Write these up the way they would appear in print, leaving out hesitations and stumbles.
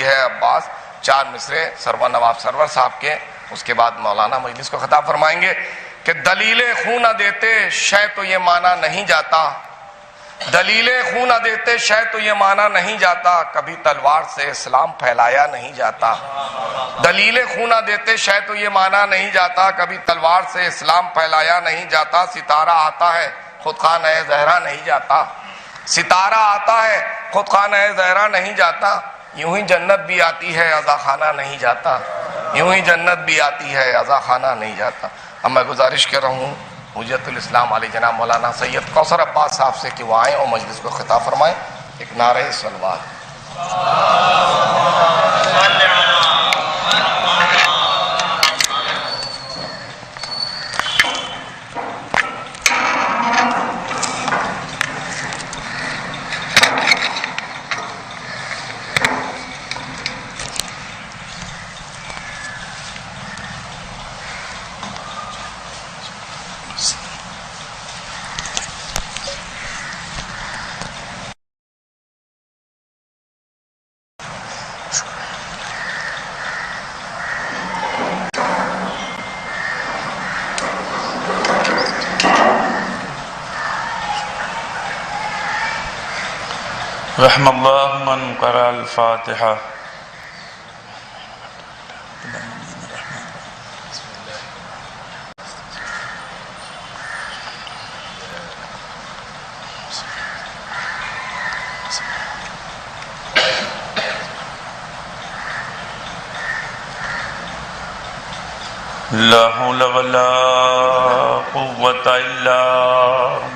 ہے عباس، 4 مصرے سرور نواب سرور صاحب کے، اس کے بعد مولانا مجلس کو خطاب فرمائیں گے کہ دلیل خون نہ دیتے شے تو یہ مانا نہیں جاتا، دلیل خون نہ دیتے شے تو یہ مانا نہیں جاتا، کبھی تلوار سے اسلام پھیلایا نہیں جاتا، دلیل خون نہ دیتے شے تو یہ مانا نہیں جاتا، کبھی تلوار سے اسلام پھیلایا نہیں جاتا، ستارہ آتا ہے خود خانہ زہرا نہیں جاتا، ستارہ آتا ہے خود خانہ زہرا نہیں جاتا، یوں ہی جنت بھی آتی ہے عزا خانہ نہیں جاتا، یوں ہی جنت بھی آتی ہے عزا خانہ نہیں جاتا۔ اب میں گزارش کر رہا ہوں حجت الاسلام علی جناب مولانا سید کوثر عباس صاحب سے کہ وہ آئیں اور مجلس کو خطاب فرمائیں۔ ایک نعرہ صلوات۔ رحم اللہ من قرأ الفاتحہ۔ لا حول ولا قوة إلا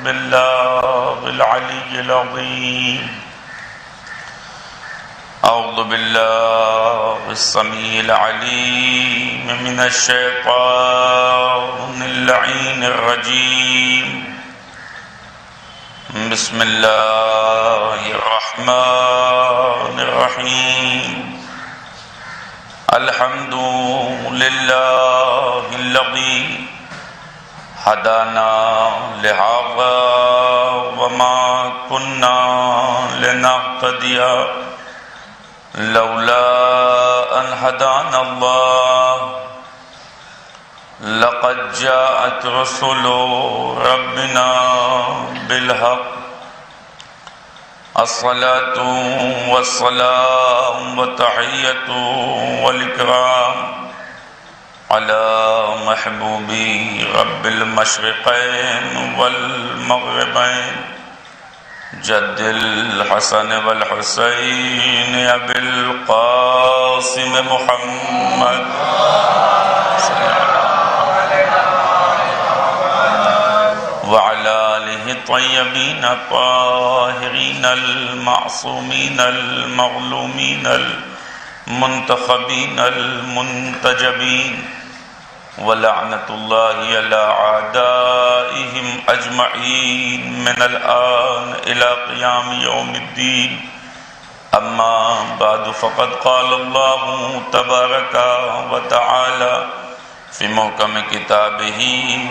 بالله العلي العظيم۔ اعوذ باللہ السمیع العلیم من الشیطان اللعین الرجیم۔ بسم اللہ الرحمن الرحیم۔ الحمد للہ الذی ہدانا لہذا وما كنا لنهتدی لولا ان هدانا الله لقد جاءت رسل ربنا بالحق۔ الصلاة والسلام والتحية والإكرام على محبوبي رب المشرقين والمغربين جد الحسن والحسین ابی القاسم محمد وعلى آلہ الطیبین الطاہرین المعصومین المظلومین المنتخبین المنتجبین ولعنت اللہ علی اعدائہم اجمعین من الآن الى قیام یوم الدین۔ اما بعد فقد قال اللہ تبارک وتعالی فی محکم کتابہ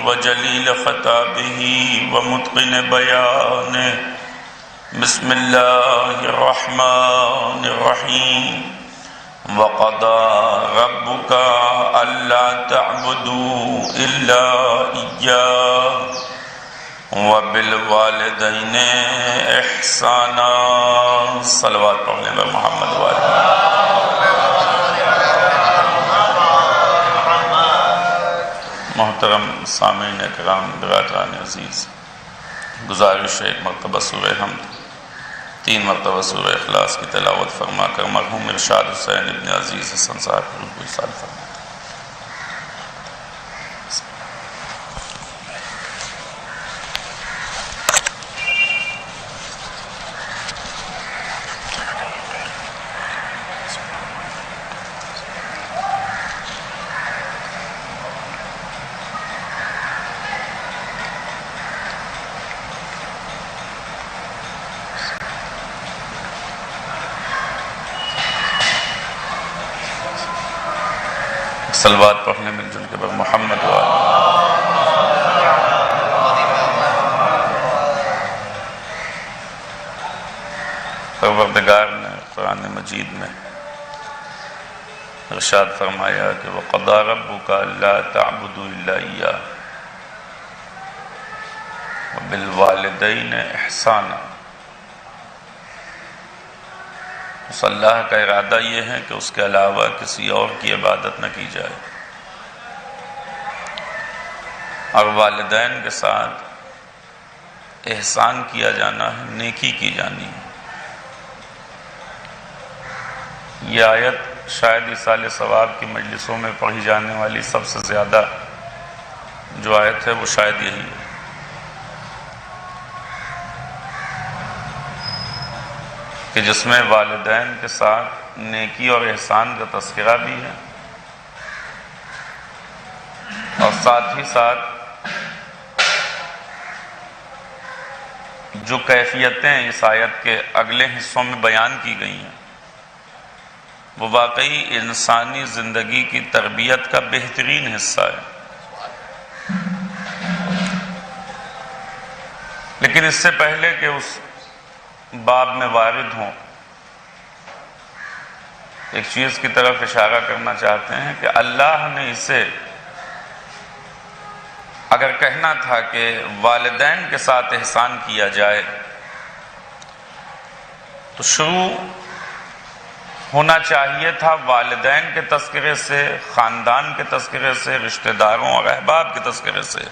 وجلیل خطابہ ومتقن بیانہ۔ بسم اللہ الرحمن الرحیم۔ وَقَضَى رَبُّكَ أَلَّا تَعْبُدُوا إِلَّا إِيَّاهُ وَبِالْوَالِدَيْنِ إِحْسَانًا۔ صلوات پڑھنے پر محمد والد۔ محترم سامعین کرام، برادران عزیز، گزارش ہے ایک مرتبہ سورہ حمد، 3 مرتبہ سورہ اخلاص کی تلاوت فرما کر مرحوم ارشاد حسین ابن عزیز حسن صاحب کی روح کو ایصال فرما۔ صلوات پڑھنے مل جل کے بعد محمد وآلہ۔ پروردگار نے قرآن مجید میں ارشاد فرمایا کہ وَقَضَىٰ رَبُّكَ أَلَّا تَعْبُدُوا إِلَّا إِيَّاهُ وَبِالْوَالِدَيْنِ إِحْسَانًا۔ اس اللہ کا ارادہ یہ ہے کہ اس کے علاوہ کسی اور کی عبادت نہ کی جائے، اور والدین کے ساتھ احسان کیا جانا ہے، نیکی کی جانی ہے۔ یہ آیت شاید ایصال ثواب کی مجلسوں میں پڑھی جانے والی سب سے زیادہ جو آیت ہے وہ شاید یہی ہے۔ کہ جس میں والدین کے ساتھ نیکی اور احسان کا تذکرہ بھی ہے، اور ساتھ ہی ساتھ جو کیفیتیں اس آیت کے اگلے حصوں میں بیان کی گئی ہیں وہ واقعی انسانی زندگی کی تربیت کا بہترین حصہ ہے۔ لیکن اس سے پہلے کہ اس باب میں وارد ہوں، ایک چیز کی طرف اشارہ کرنا چاہتے ہیں کہ اللہ نے اسے اگر کہنا تھا کہ والدین کے ساتھ احسان کیا جائے تو شروع ہونا چاہیے تھا والدین کے تذکرے سے، خاندان کے تذکرے سے، رشتہ داروں اور احباب کے تذکرے سے،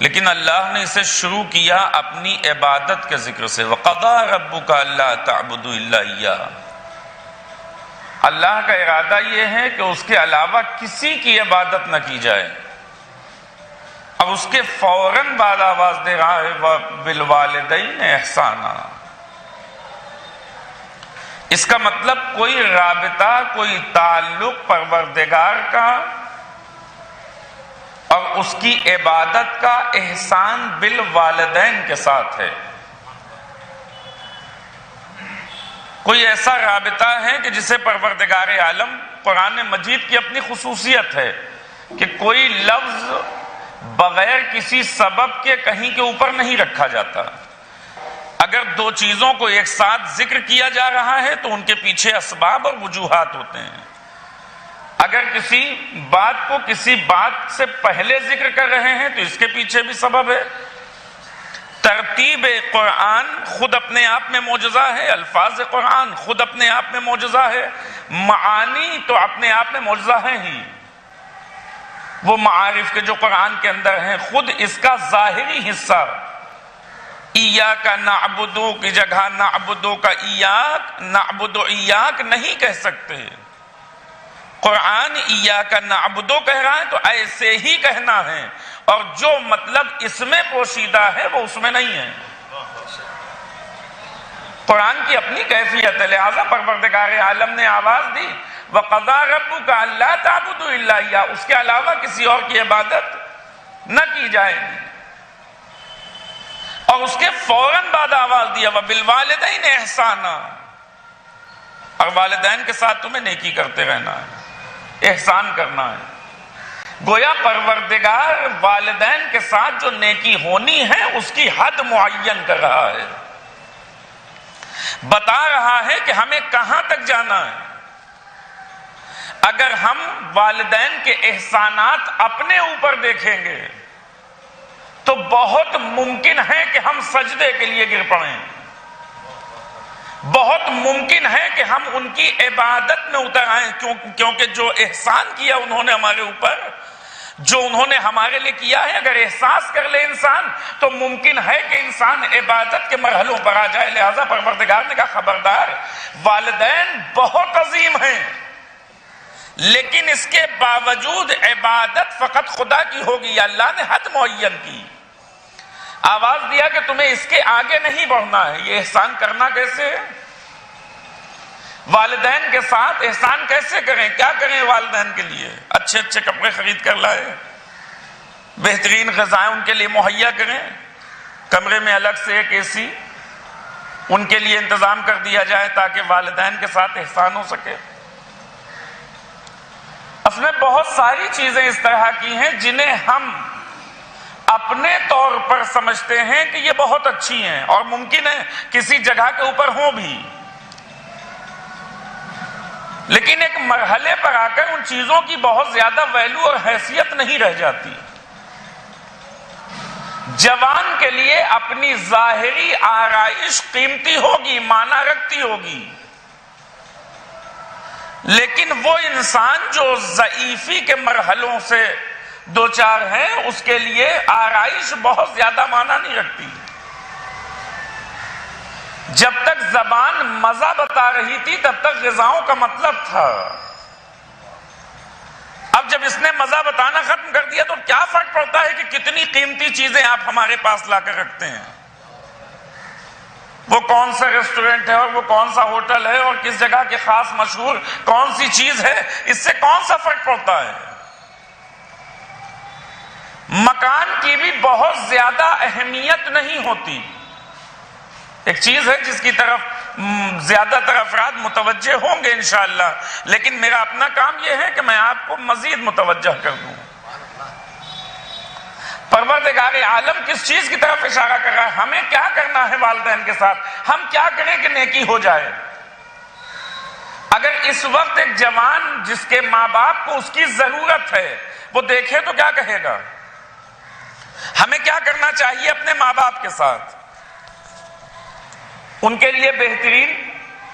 لیکن اللہ نے اسے شروع کیا اپنی عبادت کے ذکر سے۔ وَقَضَىٰ رَبُّكَ أَلَّا تَعْبُدُوا إِلَّا إِيَّاهُ۔ اللہ کا ارادہ یہ ہے کہ اس کے علاوہ کسی کی عبادت نہ کی جائے، اور اس کے فوراً بعد آواز دے رہا ہے وَبِالْوَالِدَيْنِ إِحْسَانًا۔ اس کا مطلب کوئی رابطہ، کوئی تعلق پروردگار کا اور اس کی عبادت کا احسان بالوالدین کے ساتھ ہے۔ کوئی ایسا رابطہ ہے کہ جسے پروردگار عالم، قرآن مجید کی اپنی خصوصیت ہے کہ کوئی لفظ بغیر کسی سبب کے کہیں کے اوپر نہیں رکھا جاتا۔ اگر دو چیزوں کو ایک ساتھ ذکر کیا جا رہا ہے تو ان کے پیچھے اسباب اور وجوہات ہوتے ہیں۔ اگر کسی بات کو کسی بات سے پہلے ذکر کر رہے ہیں تو اس کے پیچھے بھی سبب ہے۔ ترتیب قرآن خود اپنے آپ میں معجزہ ہے، الفاظ قرآن خود اپنے آپ میں معجزہ ہے، معانی تو اپنے آپ میں معجزہ ہیں ہی۔ وہ معارف کے جو قرآن کے اندر ہیں، خود اس کا ظاہری حصہ ایاک نعبدو کی جگہ نعبدو کا ایاک، نعبدو ایاک نہیں کہہ سکتے۔ قرآن ایاک نعبدو کہہ رہا ہے تو ایسے ہی کہنا ہے، اور جو مطلب اس میں پوشیدہ ہے وہ اس میں نہیں ہے۔ قرآن کی اپنی کیفیت ہے، لہذا پروردگار عالم نے آواز دی وَقَضَىٰ رَبُّكَ أَلَّا تَعْبُدُوا إِلَّا إِيَّاهُ، اس کے علاوہ کسی اور کی عبادت نہ کی جائے گی، اور اس کے فوراً بعد آواز دیا وَبِالْوَالِدَيْنِ إِحْسَانًا، اور والدین کے ساتھ تمہیں نیکی کرتے رہنا ہے، احسان کرنا ہے۔ گویا پروردگار والدین کے ساتھ جو نیکی ہونی ہے اس کی حد معین کر رہا ہے، بتا رہا ہے کہ ہمیں کہاں تک جانا ہے۔ اگر ہم والدین کے احسانات اپنے اوپر دیکھیں گے تو بہت ممکن ہے کہ ہم سجدے کے لیے گر پڑیں، بہت ممکن ہے کہ ہم ان کی عبادت میں اتر آئیں، کیونکہ جو احسان کیا انہوں نے ہمارے اوپر، جو انہوں نے ہمارے لیے کیا ہے، اگر احساس کر لے انسان تو ممکن ہے کہ انسان عبادت کے مرحلوں پر آ جائے۔ لہذا پروردگار نے کہا خبردار، والدین بہت عظیم ہیں، لیکن اس کے باوجود عبادت فقط خدا کی ہوگی۔ اللہ نے حد معین کی، آواز دیا کہ تمہیں اس کے آگے نہیں بڑھنا ہے۔ یہ احسان کرنا کیسے ہے؟ والدین کے ساتھ احسان کیسے کریں؟ کیا کریں والدین کے لیے؟ اچھے اچھے کپڑے خرید کر لائے، بہترین غذائیں ان کے لیے مہیا کریں، کمرے میں الگ سے ایک اے سی ان کے لیے انتظام کر دیا جائے تاکہ والدین کے ساتھ احسان ہو سکے۔ اصل میں بہت ساری چیزیں اس طرح کی ہیں جنہیں ہم اپنے طور پر سمجھتے ہیں کہ یہ بہت اچھی ہیں، اور ممکن ہے کسی جگہ کے اوپر ہوں بھی، لیکن ایک مرحلے پر آ کر ان چیزوں کی بہت زیادہ ویلیو اور حیثیت نہیں رہ جاتی. جوان کے لیے اپنی ظاہری آرائش قیمتی ہوگی، معنی رکھتی ہوگی، لیکن وہ انسان جو ضعیفی کے مرحلوں سے دوچار ہیں اس کے لیے آرائش بہت زیادہ معنی نہیں رکھتی. جب تک زبان مزہ بتا رہی تھی تب تک غذاؤں کا مطلب تھا. اب جب اس نے مزہ بتانا ختم کر دیا تو کیا فرق پڑتا ہے کہ کتنی قیمتی چیزیں آپ ہمارے پاس لا کر رکھتے ہیں. وہ کون سا ریسٹورنٹ ہے اور وہ کون سا ہوٹل ہے اور کس جگہ کی خاص مشہور کون سی چیز ہے، اس سے کون سا فرق پڑتا ہے. مکان کی بھی بہت زیادہ اہمیت نہیں ہوتی. ایک چیز ہے جس کی طرف زیادہ تر افراد متوجہ ہوں گے انشاءاللہ، لیکن میرا اپنا کام یہ ہے کہ میں آپ کو مزید متوجہ کر دوں. پروردگار عالم کس چیز کی طرف اشارہ کر رہا ہے؟ ہمیں کیا کرنا ہے والدین کے ساتھ، ہم کیا کریں کہ نیکی ہو جائے. اگر اس وقت ایک جوان جس کے ماں باپ کو اس کی ضرورت ہے وہ دیکھے تو کیا کہے گا؟ ہمیں کیا کرنا چاہیے اپنے ماں باپ کے ساتھ؟ ان کے لیے بہترین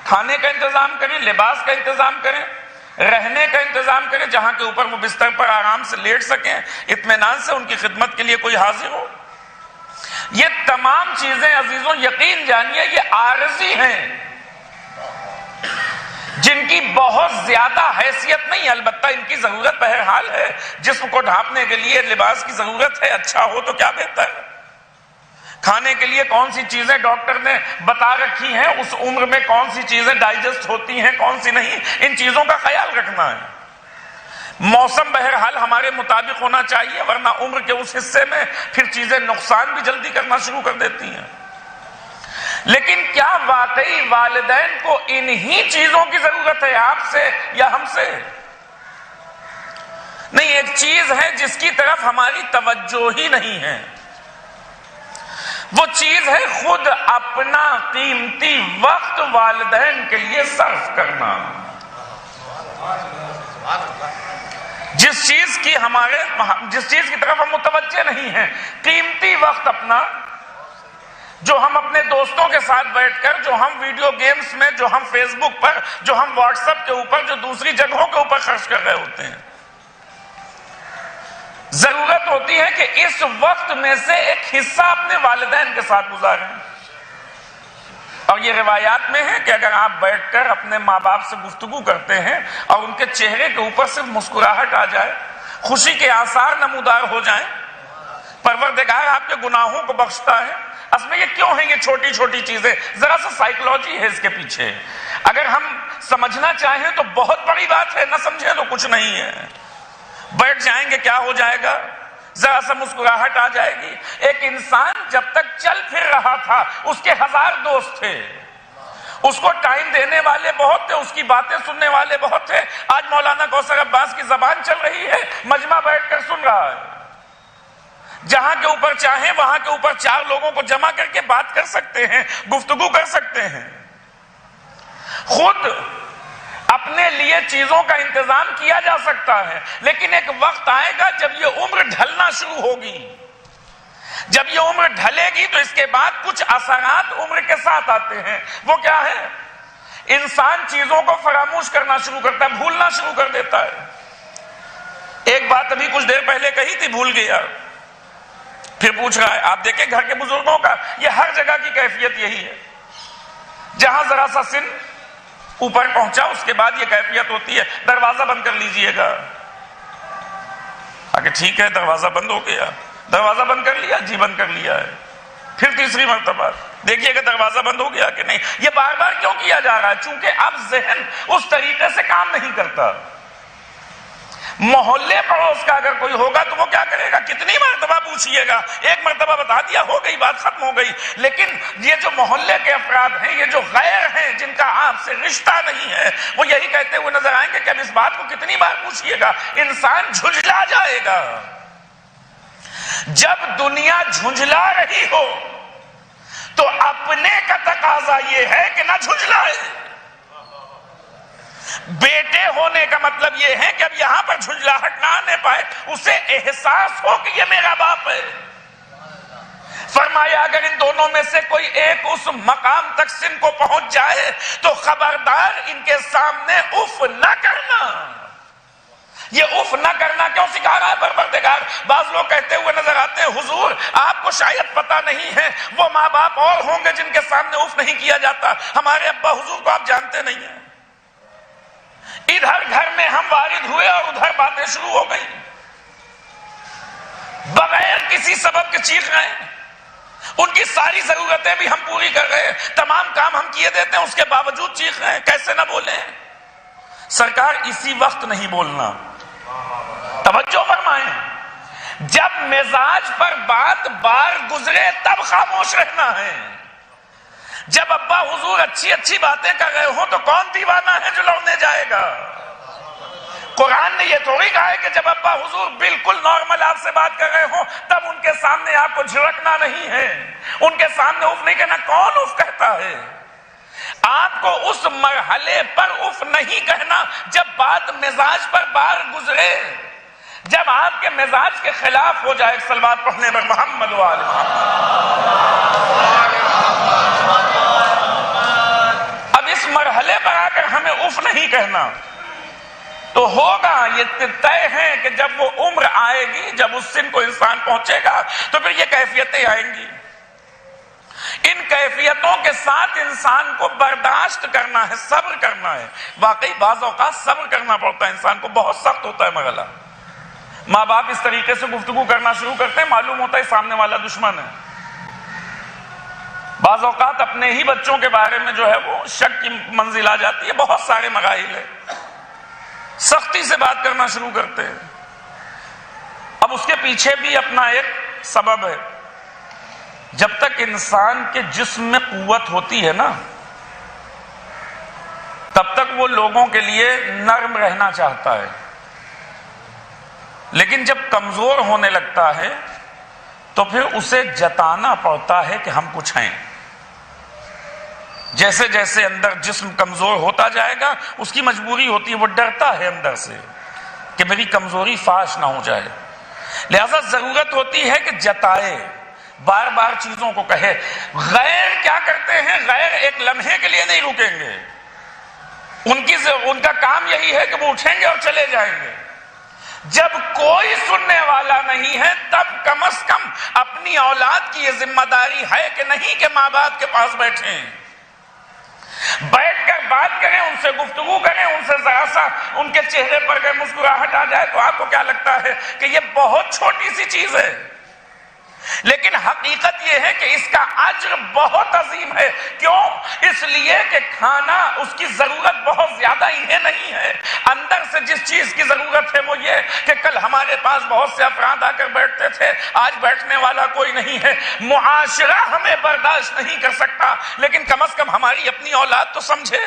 کھانے کا انتظام کریں، لباس کا انتظام کریں، رہنے کا انتظام کریں، جہاں کے اوپر وہ بستر پر آرام سے لیٹ سکیں، اطمینان سے ان کی خدمت کے لیے کوئی حاضر ہو. یہ تمام چیزیں عزیزوں یقین جانیے یہ عارضی ہیں جن کی بہت زیادہ حیثیت نہیں. البتہ ان کی ضرورت بہرحال ہے. جسم کو ڈھانپنے کے لیے لباس کی ضرورت ہے، اچھا ہو تو کیا بہتر ہے. کھانے کے لیے کون سی چیزیں ڈاکٹر نے بتا رکھی ہیں، اس عمر میں کون سی چیزیں ڈائجسٹ ہوتی ہیں کون سی نہیں، ان چیزوں کا خیال رکھنا ہے. موسم بہرحال ہمارے مطابق ہونا چاہیے، ورنہ عمر کے اس حصے میں پھر چیزیں نقصان بھی جلدی کرنا شروع کر دیتی ہیں. لیکن کیا واقعی والدین کو انہی چیزوں کی ضرورت ہے آپ سے یا ہم سے؟ نہیں، ایک چیز ہے جس کی طرف ہماری توجہ ہی نہیں ہے. وہ چیز ہے خود اپنا قیمتی وقت والدین کے لیے صرف کرنا. جس چیز کی طرف ہم متوجہ نہیں ہیں، قیمتی وقت اپنا، جو ہم اپنے دوستوں کے ساتھ بیٹھ کر، جو ہم ویڈیو گیمز میں، جو ہم فیس بک پر، جو ہم واٹس ایپ کے اوپر، جو دوسری جگہوں کے اوپر خرچ کر رہے ہوتے ہیں. ضرورت ہوتی ہے کہ اس وقت میں سے ایک حصہ اپنے والدین کے ساتھ گزاریں. اور یہ روایات میں ہے کہ اگر آپ بیٹھ کر اپنے ماں باپ سے گفتگو کرتے ہیں اور ان کے چہرے کے اوپر صرف مسکراہٹ آ جائے، خوشی کے آثار نمودار ہو جائیں، پروردگار آپ کے گناہوں کو بخشتا ہے. اصل میں یہ کیوں ہیں یہ چھوٹی چھوٹی چیزیں؟ ذرا سا سائیکلوجی ہے اس کے پیچھے. اگر ہم سمجھنا چاہیں تو بہت بڑی بات ہے، نہ سمجھیں تو کچھ نہیں ہے. بیٹھ جائیں گے کیا ہو جائے گا؟ ذرا سا مسکراہٹ آ جائے گی. ایک انسان جب تک چل پھر رہا تھا اس کے 1000 دوست تھے، اس کو ٹائم دینے والے بہت تھے، اس کی باتیں سننے والے بہت تھے. آج مولانا کوثر عباس کی زبان چل رہی ہے، مجمع بیٹھ کر سن رہا ہے. جہاں کے اوپر چاہیں وہاں کے اوپر 4 لوگوں کو جمع کر کے بات کر سکتے ہیں، گفتگو کر سکتے ہیں. خود اپنے لیے چیزوں کا انتظام کیا جا سکتا ہے، لیکن ایک وقت آئے گا جب یہ عمر ڈھلنا شروع ہوگی. جب یہ عمر ڈھلے گی تو اس کے بعد کچھ اثرات عمر کے ساتھ آتے ہیں. وہ کیا ہے؟ انسان چیزوں کو فراموش کرنا شروع کرتا ہے، بھولنا شروع کر دیتا ہے. ایک بات ابھی کچھ دیر پہلے کہی تھی، بھول گیا، پھر پوچھ رہا ہے. آپ دیکھیں گھر کے بزرگوں کا یہ ہر جگہ کی کیفیت یہی ہے. جہاں ذرا سا سن اوپر پہنچا اس کے بعد یہ کیفیت ہوتی ہے، دروازہ بند کر لیجئے گا. آگے ٹھیک ہے دروازہ بند ہو گیا، دروازہ بند کر لیا، جی بند کر لیا ہے. پھر تیسری مرتبہ دیکھیے کہ دروازہ بند ہو گیا کہ نہیں. یہ بار بار کیوں کیا جا رہا ہے؟ چونکہ اب ذہن اس طریقے سے کام نہیں کرتا. محلے پڑوس کا اگر کوئی ہوگا تو وہ کیا کرے گا؟ کتنی مرتبہ پوچھئے گا، ایک مرتبہ بتا دیا ہو گئی بات، ختم ہو گئی. لیکن یہ جو محلے کے افراد ہیں، یہ جو غیر ہیں جن کا آپ سے رشتہ نہیں ہے، وہ یہی کہتے ہوئے نظر آئیں گے کہ اب اس بات کو کتنی بار پوچھئے گا. انسان جھنجھلا جائے گا. جب دنیا جھنجھلا رہی ہو تو اپنے کا تقاضا یہ ہے کہ نہ جھنجھلائے. بیٹے ہونے کا مطلب یہ ہے کہ اب یہاں پر جھنجھلاہٹ نہ آنے پائے، اسے احساس ہو کہ یہ میرا باپ ہے۔ فرمایا اگر ان دونوں میں سے کوئی ایک اس مقام تک سن کو پہنچ جائے تو خبردار ان کے سامنے اف نہ کرنا۔ یہ اف نہ کرنا کیوں سکھا رہا ہے پروردگار؟ بعض لوگ کہتے ہوئے نظر آتے ہیں حضور آپ کو شاید پتہ نہیں ہے وہ ماں باپ اور ہوں گے جن کے سامنے اف نہیں کیا جاتا، ہمارے ابا حضور کو آپ جانتے نہیں ہیں۔ ادھر گھر میں ہم وارد ہوئے اور ادھر باتیں شروع ہو گئی، بغیر کسی سبب کے چیخ رہے ہیں، ان کی ساری ضرورتیں بھی ہم پوری کر رہے ہیں، تمام کام ہم کیے دیتے ہیں، اس کے باوجود چیخ رہے ہیں، کیسے نہ بولیں؟ سرکار اسی وقت نہیں بولنا، توجہ فرمائیں، جب مزاج پر بات بار گزرے تب خاموش رہنا ہے۔ جب ابا حضور اچھی اچھی باتیں کر رہے ہوں تو کون دیوانہ ہے جو لڑنے جائے گا؟ قرآن نے یہ تھوڑی کہا ہے کہ جب ابا حضور بالکل نارمل آپ سے بات کر رہے ہوں تب ان کے سامنے آپ کو جھڑکنا نہیں ہے، ان کے سامنے اف نہیں کہنا۔ کون اف کہتا ہے؟ آپ کو اس مرحلے پر اف نہیں کہنا جب بات مزاج پر بار گزرے، جب آپ کے مزاج کے خلاف ہو جائے۔ صلوات پڑھنے پر محمد و آل محمد۔ اب اس مرحلے پر آ کر ہمیں اف نہیں کہنا تو ہوگا، یہ طے ہے کہ جب وہ عمر آئے گی، جب اس سن کو انسان پہنچے گا تو پھر یہ کیفیتیں آئیں گی۔ ان کیفیتوں کے ساتھ انسان کو برداشت کرنا ہے، صبر کرنا ہے۔ واقعی بعض اوقات صبر کرنا پڑتا ہے، انسان کو بہت سخت ہوتا ہے مرحلہ۔ ماں باپ اس طریقے سے گفتگو کرنا شروع کرتے ہیں، معلوم ہوتا ہے سامنے والا دشمن ہے۔ بعض اوقات اپنے ہی بچوں کے بارے میں جو ہے وہ شک کی منزل آ جاتی ہے، بہت سارے مراحل ہیں، سختی سے بات کرنا شروع کرتے ہیں۔ اب اس کے پیچھے بھی اپنا ایک سبب ہے، جب تک انسان کے جسم میں قوت ہوتی ہے نا تب تک وہ لوگوں کے لیے نرم رہنا چاہتا ہے، لیکن جب کمزور ہونے لگتا ہے تو پھر اسے جتانا پڑتا ہے کہ ہم کچھ ہیں۔ جیسے جیسے اندر جسم کمزور ہوتا جائے گا اس کی مجبوری ہوتی ہے، وہ ڈرتا ہے اندر سے کہ میری کمزوری فاش نہ ہو جائے، لہذا ضرورت ہوتی ہے کہ جتائے، بار بار چیزوں کو کہے۔ غیر کیا کرتے ہیں؟ غیر ایک لمحے کے لیے نہیں رکیں گے، ان کا کام یہی ہے کہ وہ اٹھیں گے اور چلے جائیں گے۔ جب کوئی سننے والا نہیں ہے تب کم از کم اپنی اولاد کی یہ ذمہ داری ہے کہ نہیں کہ ماں باپ کے پاس بیٹھیں، بیٹھ کر بات کریں، ان سے گفتگو کریں، ان سے ذرا سا ان کے چہرے پر اگر مسکراہٹ آ جائے تو آپ کو کیا لگتا ہے کہ یہ بہت چھوٹی سی چیز ہے، لیکن حقیقت یہ ہے کہ اس کا اجر بہت عظیم ہے۔ کیوں؟ اس لیے کہ کھانا اس کی ضرورت بہت زیادہ انہیں نہیں ہے، اندر سے جس چیز کی ضرورت ہے وہ یہ کہ کل ہمارے پاس بہت سے افراد آ کر بیٹھتے تھے، آج بیٹھنے والا کوئی نہیں ہے، معاشرہ ہمیں برداشت نہیں کر سکتا، لیکن کم از کم ہماری اپنی اولاد تو سمجھے۔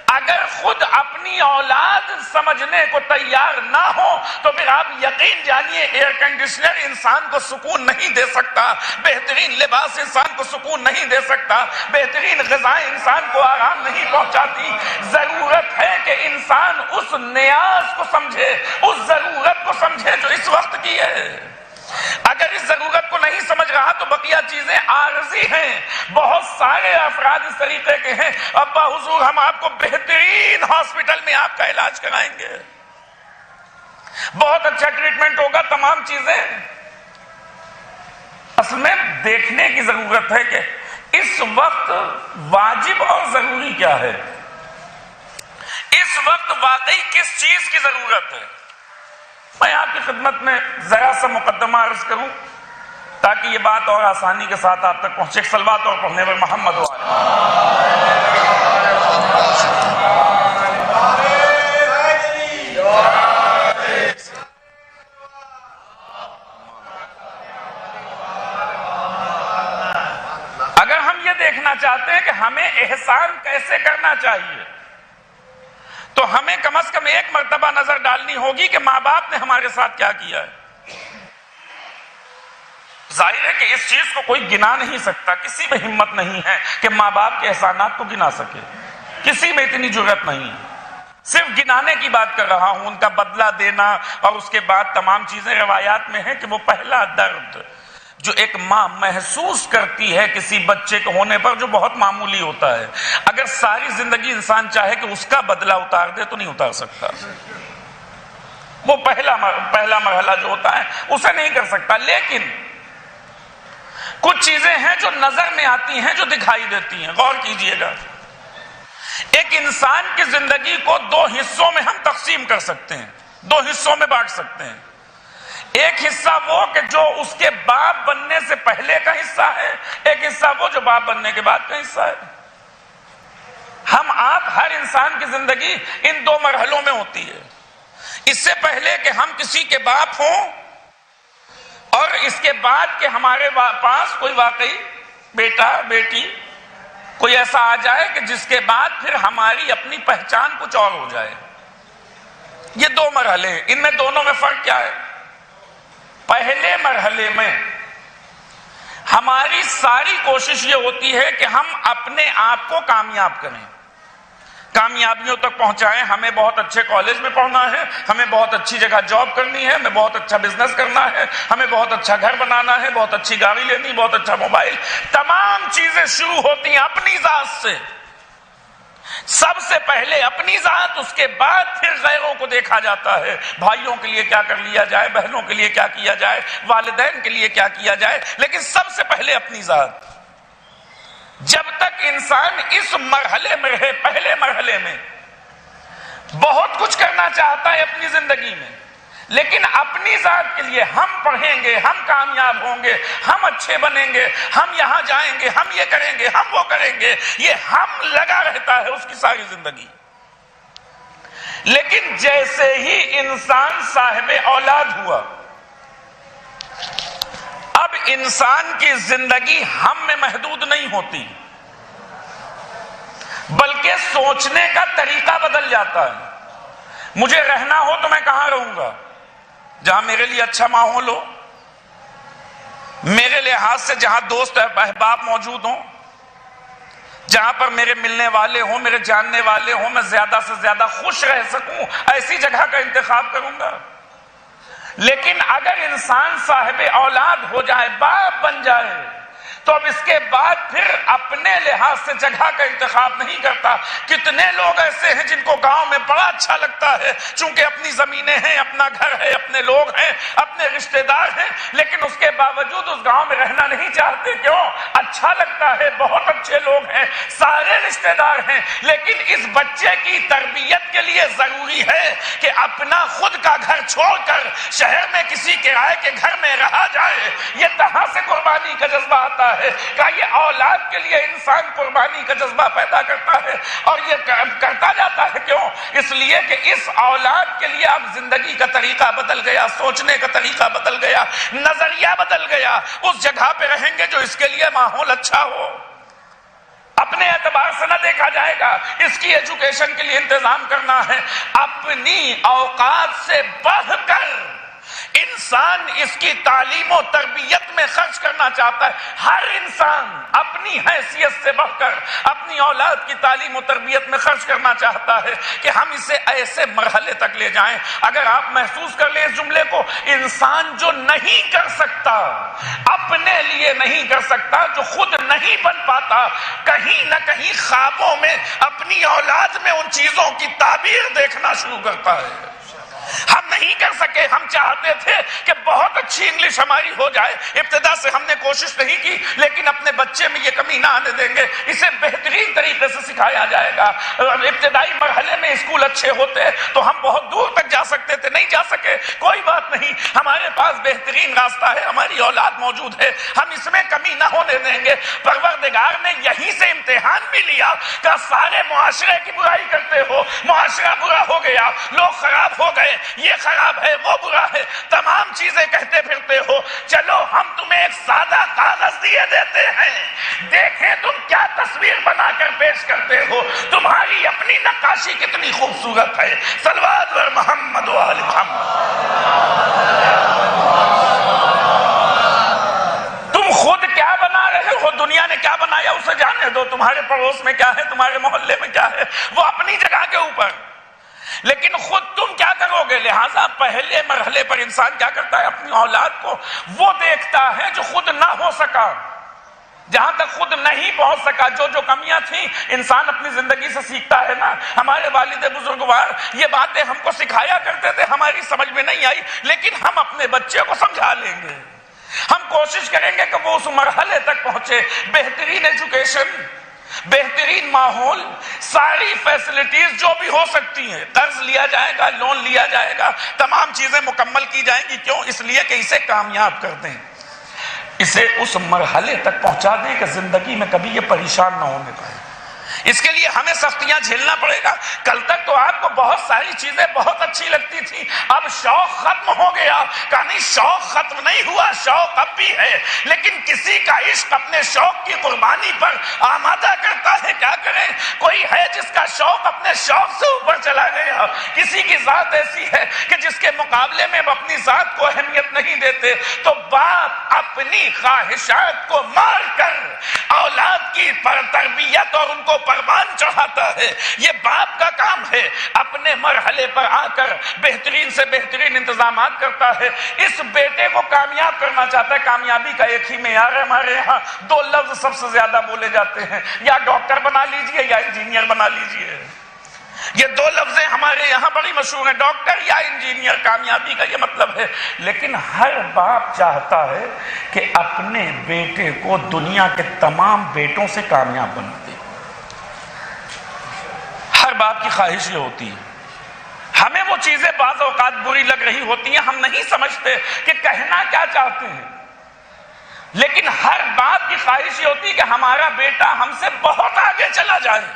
اگر خود اپنی اولاد سمجھنے کو تیار نہ ہو تو پھر آپ یقین جانیے ایئر کنڈیشنر انسان کو سکون نہیں دے سکتا، بہترین لباس انسان کو سکون نہیں دے سکتا، بہترین غذائیں انسان کو آرام نہیں پہنچاتی۔ ضرورت ہے کہ انسان اس نیاز کو سمجھے، اس ضرورت کو سمجھے جو اس وقت کی ہے۔ اگر اس ضرورت کو نہیں سمجھ رہا تو بقیہ چیزیں عارضی ہیں۔ بہت سارے افراد اس طریقے کے ہیں، ابا حضور ہم آپ کو بہترین ہاسپٹل میں آپ کا علاج کرائیں گے، بہت اچھا ٹریٹمنٹ ہوگا، تمام چیزیں۔ اصل میں دیکھنے کی ضرورت ہے کہ اس وقت واجب اور ضروری کیا ہے، اس وقت واقعی کس چیز کی ضرورت ہے۔ میں آپ کی خدمت میں ذرا سا مقدمہ عرض کروں تاکہ یہ بات اور آسانی کے ساتھ آپ تک پہنچے۔ صلوات اور پڑھنے پر محمد و آل اگر ہم یہ دیکھنا چاہتے ہیں کہ ہمیں احسان کیسے کرنا چاہیے تو ہمیں کم از کم ایک مرتبہ نظر ڈالنی ہوگی کہ ماں باپ نے ہمارے ساتھ کیا کیا ہے۔ ظاہر ہے کہ اس چیز کو کوئی گنا نہیں سکتا، کسی میں ہمت نہیں ہے کہ ماں باپ کے احسانات کو گنا سکے، کسی میں اتنی جرات نہیں ہے۔ صرف گنانے کی بات کر رہا ہوں، ان کا بدلہ دینا اور اس کے بعد تمام چیزیں روایات میں ہیں کہ وہ پہلا درد جو ایک ماں محسوس کرتی ہے کسی بچے کے ہونے پر، جو بہت معمولی ہوتا ہے، اگر ساری زندگی انسان چاہے کہ اس کا بدلہ اتار دے تو نہیں اتار سکتا. وہ پہلا مرحلہ جو ہوتا ہے اسے نہیں کر سکتا. لیکن کچھ چیزیں ہیں جو نظر میں آتی ہیں، جو دکھائی دیتی ہیں. غور کیجئے گا، ایک انسان کی زندگی کو دو حصوں میں ہم تقسیم کر سکتے ہیں، دو حصوں میں بانٹ سکتے ہیں. ایک حصہ وہ کہ جو اس کے باپ بننے سے پہلے کا حصہ ہے، ایک حصہ وہ جو باپ بننے کے بعد کا حصہ ہے. ہم آپ ہر انسان کی زندگی ان دو مرحلوں میں ہوتی ہے. اس سے پہلے کہ ہم کسی کے باپ ہوں، اور اس کے بعد کہ ہمارے پاس کوئی واقعی بیٹا بیٹی کوئی ایسا آ جائے کہ جس کے بعد پھر ہماری اپنی پہچان کچھ اور ہو جائے. یہ دو مرحلے ہیں. ان میں دونوں میں فرق کیا ہے؟ پہلے مرحلے میں ہماری ساری کوشش یہ ہوتی ہے کہ ہم اپنے آپ کو کامیاب کریں، کامیابیوں تک پہنچائیں. ہمیں بہت اچھے کالج میں پڑھنا ہے، ہمیں بہت اچھی جگہ جاب کرنی ہے، ہمیں بہت اچھا بزنس کرنا ہے، ہمیں بہت اچھا گھر بنانا ہے، بہت اچھی گاڑی لینی، بہت اچھا موبائل. تمام چیزیں شروع ہوتی ہیں اپنی ذات سے. سب سے پہلے اپنی ذات، اس کے بعد پھر غیروں کو دیکھا جاتا ہے. بھائیوں کے لیے کیا کر لیا جائے، بہنوں کے لیے کیا کیا جائے، والدین کے لیے کیا کیا جائے، لیکن سب سے پہلے اپنی ذات. جب تک انسان اس مرحلے میں رہے، پہلے مرحلے میں بہت کچھ کرنا چاہتا ہے اپنی زندگی میں، لیکن اپنی ذات کے لیے ہم پڑھیں گے، ہم کامیاب ہوں گے، ہم اچھے بنیں گے، ہم یہاں جائیں گے، ہم یہ کریں گے، ہم وہ کریں گے، یہ ہم لگا رہتا ہے اس کی ساری زندگی. لیکن جیسے ہی انسان صاحب اولاد ہوا، اب انسان کی زندگی ہم میں محدود نہیں ہوتی، بلکہ سوچنے کا طریقہ بدل جاتا ہے. مجھے رہنا ہو تو میں کہاں رہوں گا؟ جہاں میرے لیے اچھا ماحول ہو، میرے لحاظ سے جہاں دوست احباب موجود ہوں، جہاں پر میرے ملنے والے ہوں، میرے جاننے والے ہوں، میں زیادہ سے زیادہ خوش رہ سکوں، ایسی جگہ کا انتخاب کروں گا. لیکن اگر انسان صاحب اولاد ہو جائے، باپ بن جائے، تو اب اس کے بعد پھر اپنے لحاظ سے جگہ کا انتخاب نہیں کرتا. کتنے لوگ ایسے ہیں جن کو گاؤں میں بڑا اچھا لگتا ہے، چونکہ اپنی زمینیں ہیں، اپنا گھر ہے، اپنے لوگ ہیں، اپنے رشتہ دار ہیں، لیکن اس کے باوجود اس گاؤں میں رہنا نہیں چاہتے. کیوں؟ اچھا لگتا ہے، بہت اچھے لوگ ہیں، سارے رشتہ دار ہیں. لیکن اس بچے کی تربیت کے لیے ضروری ہے کہ اپنا خود کا گھر چھوڑ کر شہر میں کسی کرائے کے گھر میں رہا جائے. یہ کہاں سے قربانی کا جذبہ آتا ہے؟ کہ یہ اولاد کے لیے انسان قربانی کا جذبہ پیدا کرتا ہے، اور یہ کرتا جاتا ہے. کیوں؟ اس لیے کہ اس اولاد کے لیے اب زندگی کا طریقہ بدل گیا، سوچنے کا طریقہ بدل گیا، نظریہ بدل گیا. اس جگہ پہ رہیں گے جو اس کے لیے ماحول اچھا ہو. اپنے اعتبار سے نہ دیکھا جائے گا، اس کی ایجوکیشن کے لیے انتظام کرنا ہے. اپنی اوقات سے بڑھ کر انسان اس کی تعلیم و تربیت میں خرچ کرنا چاہتا ہے. ہر انسان اپنی حیثیت سے بڑھ کر اپنی اولاد کی تعلیم و تربیت میں خرچ کرنا چاہتا ہے کہ ہم اسے ایسے مرحلے تک لے جائیں. اگر آپ محسوس کر لیں اس جملے کو، انسان جو نہیں کر سکتا، اپنے لیے نہیں کر سکتا، جو خود نہیں بن پاتا، کہیں نہ کہیں خوابوں میں اپنی اولاد میں ان چیزوں کی تعبیر دیکھنا شروع کرتا ہے. ہم نہیں کر سکے، ہم چاہتے تھے کہ بہت اچھی انگلش ہماری ہو جائے. ابتدا سے ہم نے کوشش نہیں کی، لیکن اپنے بچے میں یہ کمی نہ آنے دیں گے. اسے بہترین طریقے سے سکھایا جائے گا. ابتدائی مرحلے میں اسکول اچھے ہوتے تو ہم بہت دور تک جا سکتے تھے، نہیں جا سکے، کوئی بات نہیں. ہمارے پاس بہترین راستہ ہے، ہماری اولاد موجود ہے، ہم اس میں کمی نہ ہونے دیں گے. پروردگار نے یہیں سے امتحان بھی لیا کہ سارے معاشرے کی برائی کرتے ہو، معاشرہ برا ہو گیا، لوگ خراب ہو گئے، یہ خراب ہے، وہ برا ہے، تمام چیزیں کہتے پھرتے ہو. چلو ہم تمہیں ایک سادہ کاغذ دیے دیتے ہیں، دیکھیں تم کیا تصویر بنا کر پیش کرتے ہو. تمہاری اپنی نقاشی کتنی خوبصورت ہے. صلوات بر محمد و آل محمد. تم خود کیا بنا رہے ہو، دنیا نے کیا بنایا اسے جانے دو. تمہارے پڑوس میں کیا ہے، تمہارے محلے میں کیا ہے، وہ اپنی جگہ کے اوپر. لیکن خود تم کیا کرو گے؟ لہٰذا پہلے مرحلے پر انسان کیا کرتا ہے؟ اپنی اولاد کو وہ دیکھتا ہے جو خود نہ ہو سکا، جہاں تک خود نہیں پہنچ سکا، جو کمیاں تھیں انسان اپنی زندگی سے سیکھتا ہے نا۔ ہمارے والد بزرگوار یہ باتیں ہم کو سکھایا کرتے تھے، ہماری سمجھ میں نہیں آئی، لیکن ہم اپنے بچے کو سمجھا لیں گے، ہم کوشش کریں گے کہ وہ اس مرحلے تک پہنچے۔ بہترین ایجوکیشن، بہترین ماحول، ساری فیسلٹیز جو بھی ہو سکتی ہیں، قرض لیا جائے گا، لون لیا جائے گا، تمام چیزیں مکمل کی جائیں گی۔ کیوں؟ اس لیے کہ اسے کامیاب کر دیں، اسے اس مرحلے تک پہنچا دیں کہ زندگی میں کبھی یہ پریشان نہ ہونے پائے۔ اس کے لیے ہمیں سختیاں جھیلنا پڑے گا۔ کل تک تو آپ کو بہت ساری چیزیں بہت اچھی لگتی تھی، اب شوق ختم ہو گیا۔ کہانی شوق ختم نہیں ہوا، شوق اب بھی ہے، لیکن کسی کا عشق اپنے شوق کی قربانی پر آمادہ کرتا ہے، کیا کریں؟ کوئی ہے جس کا شوق اپنے شوق سے اوپر چلا گیا، کسی کی ذات ایسی ہے کہ جس کے مقابلے میں وہ اپنی ذات کو اہمیت نہیں دیتے، تو باپ اپنی خواہشات کو مار کر اولاد کی تربیت اور ان کو پروان چڑھاتا ہے۔ یہ باپ کا کام ہے، اپنے مرحلے پر آ کر بہترین سے بہترین انتظامات کرتا ہے، اس بیٹے کو کامیاب کرنا چاہتا ہے۔ کامیابی کا ایک ہی معیار ہے ہمارے ہاں، دو لفظ سب سے زیادہ بولے جاتے ہیں، یا ڈاکٹر بنا لیجئے یا انجینئر بنا لیجئے۔ یہ دو لفظیں ہمارے یہاں بڑی مشہور ہیں، ڈاکٹر یا انجینئر، کامیابی کا یہ مطلب ہے۔ لیکن ہر باپ چاہتا ہے کہ اپنے بیٹے کو دنیا کے تمام بیٹوں سے کامیاب بنا دے۔ ہر باپ کی خواہش یہ ہوتی ہے۔ ہمیں وہ چیزیں بعض اوقات بری لگ رہی ہوتی ہیں، ہم نہیں سمجھتے کہ کہنا کیا چاہتے ہیں، لیکن ہر باپ کی خواہش یہ ہوتی ہے کہ ہمارا بیٹا ہم سے بہت آگے چلا جائے۔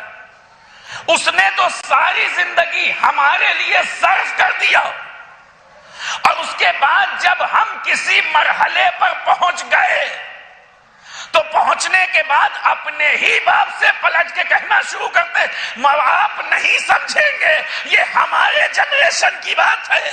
اس نے تو ساری زندگی ہمارے لیے صرف کر دیا، اور اس کے بعد جب ہم کسی مرحلے پر پہنچ گئے تو پہنچنے کے بعد اپنے ہی باپ سے پلٹ کے کہنا شروع کرتے ہیں، آپ نہیں سمجھیں گے، یہ ہمارے جنریشن کی بات ہے۔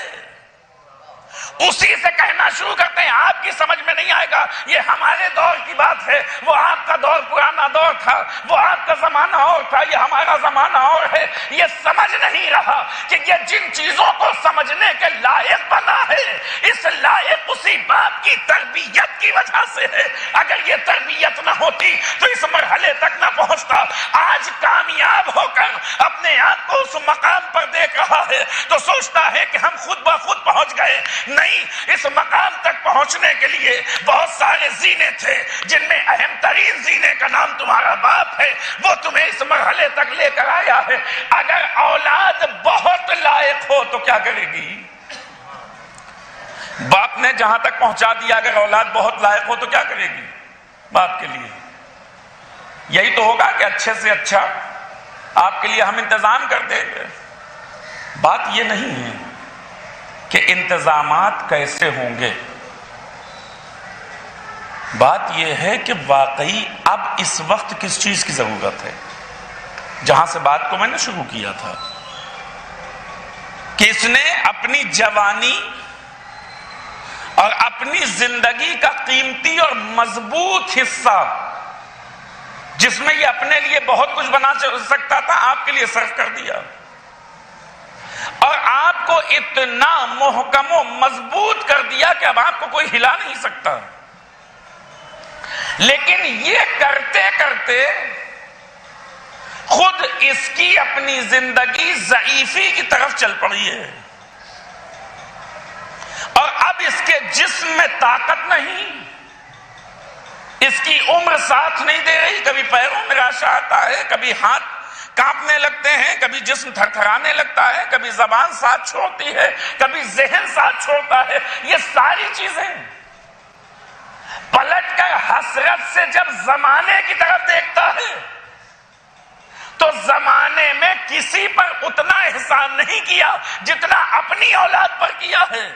اسی سے کہنا شروع کرتے ہیں، آپ کی سمجھ میں نہیں آئے گا، یہ ہمارے دور کی بات ہے، وہ آپ کا دور پرانا دور تھا، وہ آپ کا زمانہ اور تھا، یہ ہمارا زمانہ اور ہے۔ یہ سمجھ نہیں رہا کہ یہ جن چیزوں کو سمجھنے کے لائق بنا ہے، اس لائق اسی باپ کی تربیت کی وجہ سے ہے۔ اگر یہ تربیت نہ ہوتی تو اس مرحلے تک نہ پہنچتا۔ آج کامیاب ہو کر اپنے آپ کو اس مقام پر دیکھ رہا ہے تو سوچتا ہے کہ ہم خود بخود پہنچ گئے۔ نہیں، اس مقام تک پہنچنے کے لیے بہت سارے زینے تھے، جن میں اہم ترین زینے کا نام تمہارا باپ ہے، وہ تمہیں اس مرحلے تک لے کر آیا ہے۔ اگر اولاد بہت لائق ہو تو کیا کرے گی؟ باپ نے جہاں تک پہنچا دیا، اگر اولاد بہت لائق ہو تو کیا کرے گی باپ کے لیے؟ یہی تو ہوگا کہ اچھے سے اچھا آپ کے لیے ہم انتظام کر دیں گے۔ بات یہ نہیں ہے کہ انتظامات کیسے ہوں گے، بات یہ ہے کہ واقعی اب اس وقت کس چیز کی ضرورت ہے، جہاں سے بات کو میں نے شروع کیا تھا کہ اس نے اپنی جوانی اور اپنی زندگی کا قیمتی اور مضبوط حصہ، جس میں یہ اپنے لیے بہت کچھ بنا سکتا تھا، آپ کے لیے صرف کر دیا، اور آپ کو اتنا محکم و مضبوط کر دیا کہ اب آپ کو کوئی ہلا نہیں سکتا۔ لیکن یہ کرتے کرتے خود اس کی اپنی زندگی ضعیفی کی طرف چل پڑی ہے، اور اب اس کے جسم میں طاقت نہیں، اس کی عمر ساتھ نہیں دے رہی، کبھی پیروں میں راشا آتا ہے، کبھی ہاتھ کانپنے لگتے ہیں، کبھی جسم تھرتھرانے لگتا ہے، کبھی زبان ساتھ چھوڑتی ہے، کبھی ذہن ساتھ چھوڑتا ہے۔ یہ ساری چیزیں پلٹ کر حسرت سے جب زمانے کی طرف دیکھتا ہے تو زمانے میں کسی پر اتنا احسان نہیں کیا جتنا اپنی اولاد پر کیا ہے۔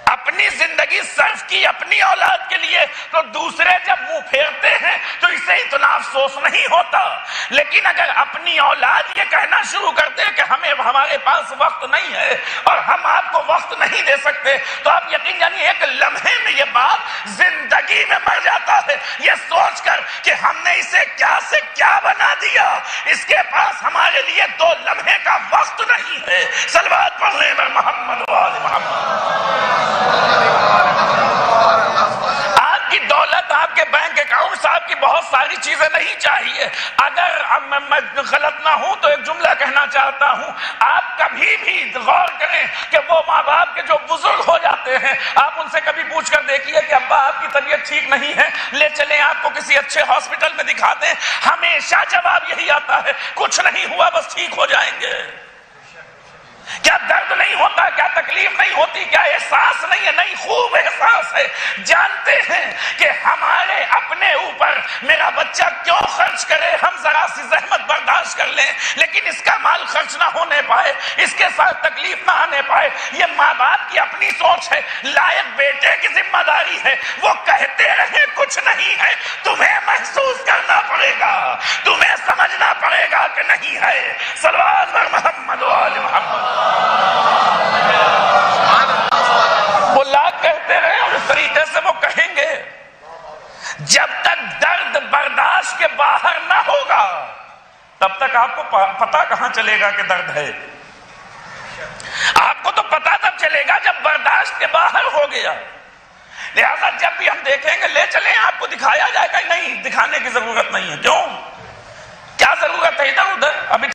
اپنی زندگی صرف کی اپنی اولاد کے لیے، تو دوسرے جب منہ پھیرتے ہیں تو اسے اتنا افسوس نہیں ہوتا، لیکن اگر اپنی اولاد یہ کہنا شروع کرتے کہ ہمارے پاس وقت نہیں ہے اور ہم آپ کو وقت نہیں دے سکتے، تو آپ یقین جانیے ایک لمحے میں یہ بات زندگی میں مر جاتا ہے، یہ سوچ کر کہ ہم نے اسے کیا سے کیا بنا دیا، اس کے پاس ہمارے لیے 2 لمحے کا وقت میں غلط نہ ہوں تو ایک جملہ کہنا چاہتا ہوں، آپ کبھی بھی غور کریں کہ وہ ماں باپ کے جو بزرگ ہو جاتے ہیں، آپ ان سے کبھی پوچھ کر دیکھیے کہ ابا آپ کی طبیعت ٹھیک نہیں ہے، لے چلیں آپ کو کسی اچھے ہاسپٹل میں دکھا دیں، ہمیشہ جواب یہی آتا ہے کچھ نہیں ہوا، بس ٹھیک ہو جائیں گے۔ کیا درد نہیں ہوتا؟ کیا تکلیف نہیں ہوتی؟ کیا احساس نہیں ہے؟ نہیں، خوب احساس ہے۔ جانتے ہیں کہ ہمارے اپنے اوپر میرا بچہ کیوں خرچ کرے، ہم ذرا سی زحمت برداشت کر لیں، لیکن اس کا مال خرچ نہ ہونے پائے، اس کے ساتھ تکلیف نہ آنے پائے۔ یہ ماں باپ کی اپنی سوچ ہے، لائق بیٹے کی ذمہ داری ہے۔ وہ کہتے رہے کچھ نہیں ہے، تمہیں محسوس کرنا پڑے گا، تمہیں سمجھنا پڑے گا کہ نہیں ہے۔ صلوات بر محمد و آل محمد۔ وہ لاکھ کہتے رہے اور اس طریقے سے وہ کہیں گے جب تک درد برداشت کے باہر نہ ہوگا تب تک آپ کو پتا کہاں چلے گا کہ درد ہے؟ آپ کو تو پتا تب چلے گا جب برداشت کے باہر ہو گیا۔ لہذا جب بھی ہم دیکھیں گے لے چلیں آپ کو دکھایا جائے گا، نہیں دکھانے کی ضرورت نہیں ہے۔ کیوں؟ کیا ضرورت ہے ادھر ادھر؟ ابھی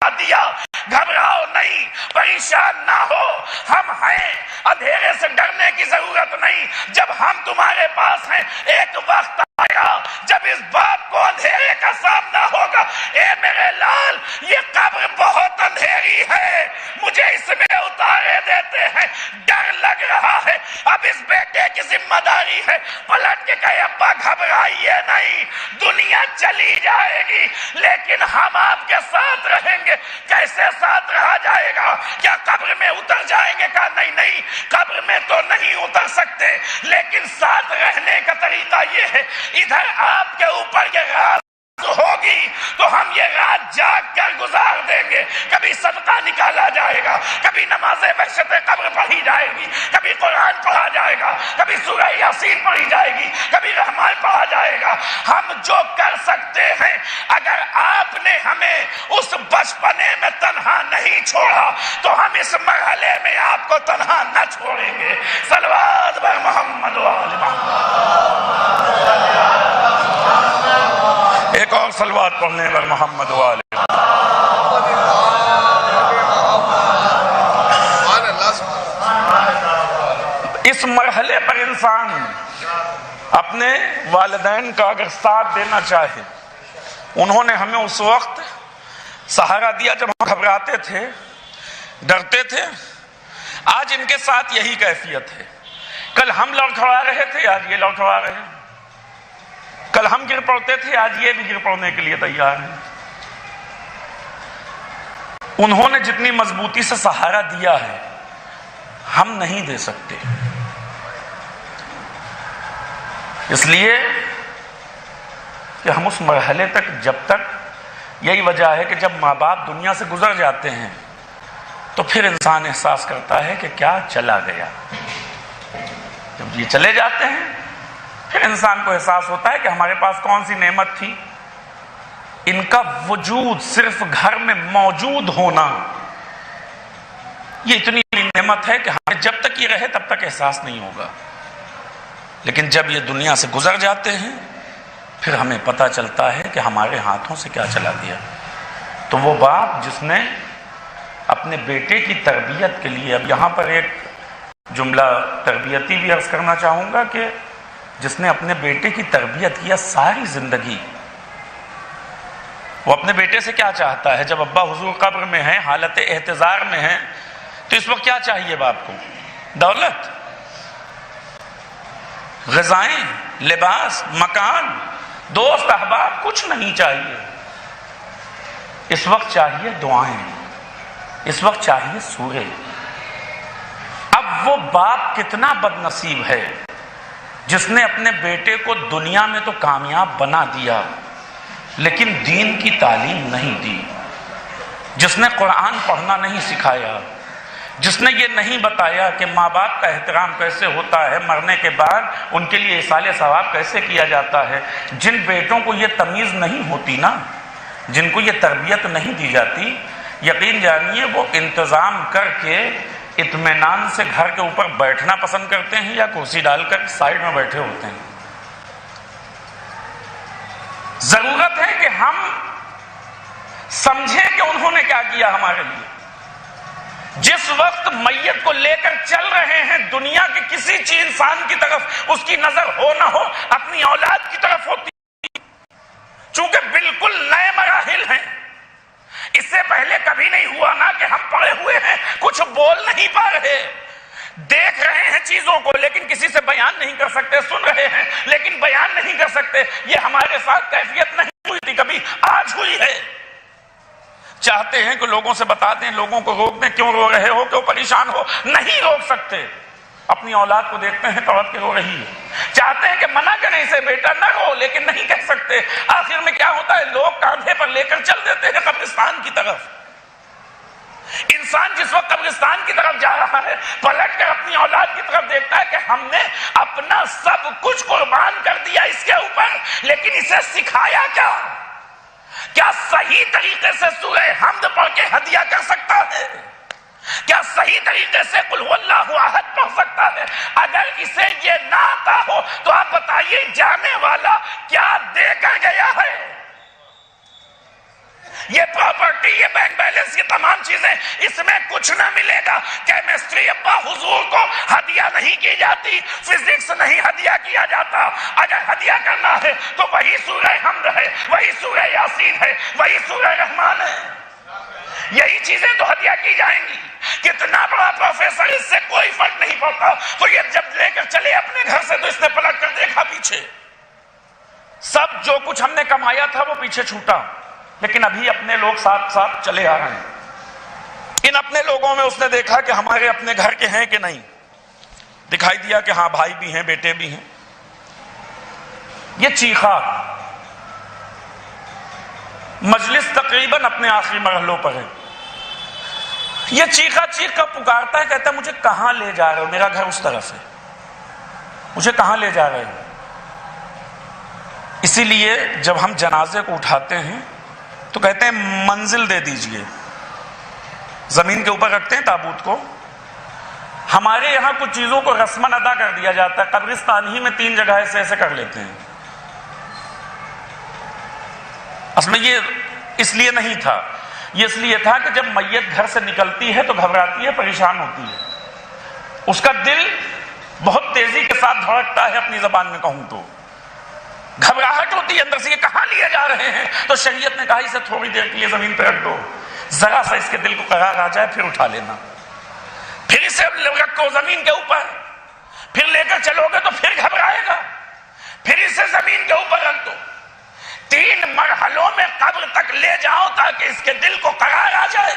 دیا، گھبراؤ نہیں، پریشان نہ ہو، ہم ہیں، اندھیرے سے ڈرنے کی ضرورت نہیں۔ جب ہم تمہارے پاس ہیں ایک وقت آئے گا جب اس باپ کو اندھیرے کا سامنا ہوگا، اے میرے لال یہ قبر بہت اندھیری ہے، مجھے اس میں اتارے دیتے ہیں، ڈر لگ رہا ہے، اب اس بیٹے کی ذمہ داری ہے پلٹ کے کہے ابا گھبرائیے نہیں، دنیا چلی جائے گی لیکن ہم آپ کے ساتھ رہیں گے۔ کیسے ساتھ رہا جائے گا؟ کیا قبر میں اتر جائیں گے؟ کہا نہیں نہیں، قبر میں تو نہیں اتر سکتے، لیکن ساتھ رہنے کا طریقہ یہ ہے ادھر آپ کے اوپر یہ رات ہوگی تو ہم یہ رات جاگ کر گزار دیں گے، کبھی صدقہ نکالا جائے گا، کبھی نماز وحشت قبر پڑھی جائے گی، کبھی قرآن پڑھا جائے گا، کبھی سورہ یاسین پڑھی جائے گی، کبھی رحمان پڑھا جائے گا۔ ہم جو کر سکتے ہیں، اگر آپ نے ہمیں اس بچپنے میں تنہا نہیں چھوڑا تو ہم اس مرحلے میں آپ کو تنہا نہ چھوڑیں گے۔ صلوات بر محمد و آل محمد۔ ایک اور صلوات پڑھنے پر محمد و آل محمد۔ اس مرحلے پر انسان اپنے والدین کا اگر ساتھ دینا چاہے، انہوں نے ہمیں اس وقت سہارا دیا جب ہم گھبراتے تھے، ڈرتے تھے، آج ان کے ساتھ یہی کیفیت ہے۔ کل ہم لڑکھڑا رہے تھے، آج یہ لڑکھڑا رہے ہیں، کل ہم گر پڑتے تھے، آج یہ بھی گر پڑنے کے لیے تیار ہیں۔ انہوں نے جتنی مضبوطی سے سہارا دیا ہے ہم نہیں دے سکتے، اس لیے کہ ہم اس مرحلے تک جب تک یہی وجہ ہے کہ جب ماں باپ دنیا سے گزر جاتے ہیں تو پھر انسان احساس کرتا ہے کہ کیا چلا گیا. جب یہ چلے جاتے ہیں پھر انسان کو احساس ہوتا ہے کہ ہمارے پاس کون سی نعمت تھی. ان کا وجود، صرف گھر میں موجود ہونا، یہ اتنی نعمت ہے کہ ہمیں جب تک یہ رہے تب تک احساس نہیں ہوگا. لیکن جب یہ دنیا سے گزر جاتے ہیں پھر ہمیں پتہ چلتا ہے کہ ہمارے ہاتھوں سے کیا چلا گیا. تو وہ باپ جس نے اپنے بیٹے کی تربیت کے لیے، اب یہاں پر ایک جملہ تربیتی بھی عرض کرنا چاہوں گا کہ جس نے اپنے بیٹے کی تربیت کیا ساری زندگی، وہ اپنے بیٹے سے کیا چاہتا ہے؟ جب ابا حضور قبر میں ہیں، حالت احتضار میں ہیں، تو اس وقت کیا چاہیے باپ کو؟ دولت، غذائیں، لباس، مکان، دوست، احباب، کچھ نہیں چاہیے. اس وقت چاہیے دعائیں، اس وقت چاہیے سورے. اب وہ باپ کتنا بد نصیب ہے جس نے اپنے بیٹے کو دنیا میں تو کامیاب بنا دیا لیکن دین کی تعلیم نہیں دی، جس نے قرآن پڑھنا نہیں سکھایا، جس نے یہ نہیں بتایا کہ ماں باپ کا احترام کیسے ہوتا ہے، مرنے کے بعد ان کے لیے ایصال ثواب کیسے کیا جاتا ہے. جن بیٹوں کو یہ تمیز نہیں ہوتی نا، جن کو یہ تربیت نہیں دی جاتی، یقین جانیے وہ انتظام کر کے اطمینان سے گھر کے اوپر بیٹھنا پسند کرتے ہیں یا کرسی ڈال کر سائڈ میں بیٹھے ہوتے ہیں. ضرورت ہے کہ ہم سمجھیں کہ انہوں نے کیا کیا ہمارے لیے. جس وقت میت کو لے کر چل رہے ہیں، دنیا کے کسی چیز انسان کی طرف اس کی نظر ہو نہ ہو، اپنی اولاد کی طرف ہوتی، چونکہ بالکل نئے مراحل ہیں. اس سے پہلے کبھی نہیں ہوا نا کہ ہم پڑے ہوئے ہیں، کچھ بول نہیں پا رہے، دیکھ رہے ہیں چیزوں کو لیکن کسی سے بیان نہیں کر سکتے، سن رہے ہیں لیکن بیان نہیں کر سکتے. یہ ہمارے ساتھ کیفیت نہیں ہوئی تھی کبھی، آج ہوئی ہے. چاہتے ہیں کہ لوگوں سے بتا دیں، لوگوں کو روک دیں، کیوں رو رہے ہو، کیوں پریشان ہو، نہیں روک سکتے. اپنی اولاد کو دیکھتے ہیں تڑپ کے رو رہی ہے، چاہتے ہیں کہ منع کریں اسے، بیٹا نہ رو، لیکن نہیں کہہ سکتے. آخر میں کیا ہوتا ہے؟ لوگ کاندھے پر لے کر چل دیتے ہیں قبرستان کی طرف. انسان جس وقت قبرستان کی طرف جا رہا ہے پلٹ کر اپنی اولاد کی طرف دیکھتا ہے کہ ہم نے اپنا سب کچھ قربان کر دیا اس کے اوپر، لیکن اسے سکھایا کیا؟ کیا صحیح طریقے سے سورہ حمد پڑھ کے ہدیہ کر سکتا ہے؟ کیا صحیح طریقے سے قل هو اللہ احد پڑھ سکتا ہے؟ اگر اسے یہ نہ آتا ہو تو آپ بتائیے جانے والا کیا دے کر گیا ہے؟ یہ پراپرٹی، یہ بینک بیلنس، یہ تمام چیزیں، اس میں کچھ نہ ملے گا. کیمسٹری ابا حضور کو ہدیہ نہیں کی جاتی، فزکس نہیں ہدیہ کیا جاتا. اگر ہدیہ کرنا ہے تو وہی سورہ حمد ہے، وہی سورہ یاسین ہے، وہی سورہ رحمان ہے. یہی چیزیں تو ہدیہ کی جائیں گی. کتنا بڑا پروفیسر، اس سے کوئی فرق نہیں پڑتا. تو یہ جب لے کر چلے اپنے گھر سے تو اس نے پلٹ کر دیکھا پیچھے، سب جو کچھ ہم نے کمایا تھا وہ پیچھے چھوٹا، لیکن ابھی اپنے لوگ ساتھ ساتھ چلے آ رہے ہیں. ان اپنے لوگوں میں اس نے دیکھا کہ ہمارے اپنے گھر کے ہیں کہ نہیں، دکھائی دیا کہ ہاں بھائی بھی ہیں، بیٹے بھی ہیں. یہ چیخا، مجلس تقریباً اپنے آخری مرحلوں پر ہے. یہ چیخا چیخ کر پکارتا ہے، کہتا ہے مجھے کہاں لے جا رہے ہو؟ میرا گھر اس طرف ہے، مجھے کہاں لے جا رہے ہو؟ اسی لیے جب ہم جنازے کو اٹھاتے ہیں تو کہتے ہیں منزل دے دیجئے. زمین کے اوپر رکھتے ہیں تابوت کو. ہمارے یہاں کچھ چیزوں کو رسماً ادا کر دیا جاتا ہے، قبرستان ہی میں 3 جگہ ایسے کر لیتے ہیں. اصل میں یہ اس لیے نہیں تھا، یہ اس لیے تھا کہ جب میت گھر سے نکلتی ہے تو گھبراتی ہے، پریشان ہوتی ہے، اس کا دل بہت تیزی کے ساتھ دھڑکتا ہے، اپنی زبان میں کہوں تو گھبراہٹ ہوتی ہے اندر سے، یہ کہاں لیے جا رہے ہیں؟ تو شریعت نے کہا اسے تھوڑی دیر کے لیے زمین پہ رکھ دو، ذرا سا اس کے دل کو قرار آ جائے پھر اٹھا لینا. پھر اسے رکھو زمین کے اوپر، پھر لے کر چلو گے تو پھر گھبرائے گا، پھر اسے زمین کے اوپر رکھ دو. 3 مرحلوں میں قبر تک لے جاؤ تاکہ اس کے دل کو قرار آ جائے.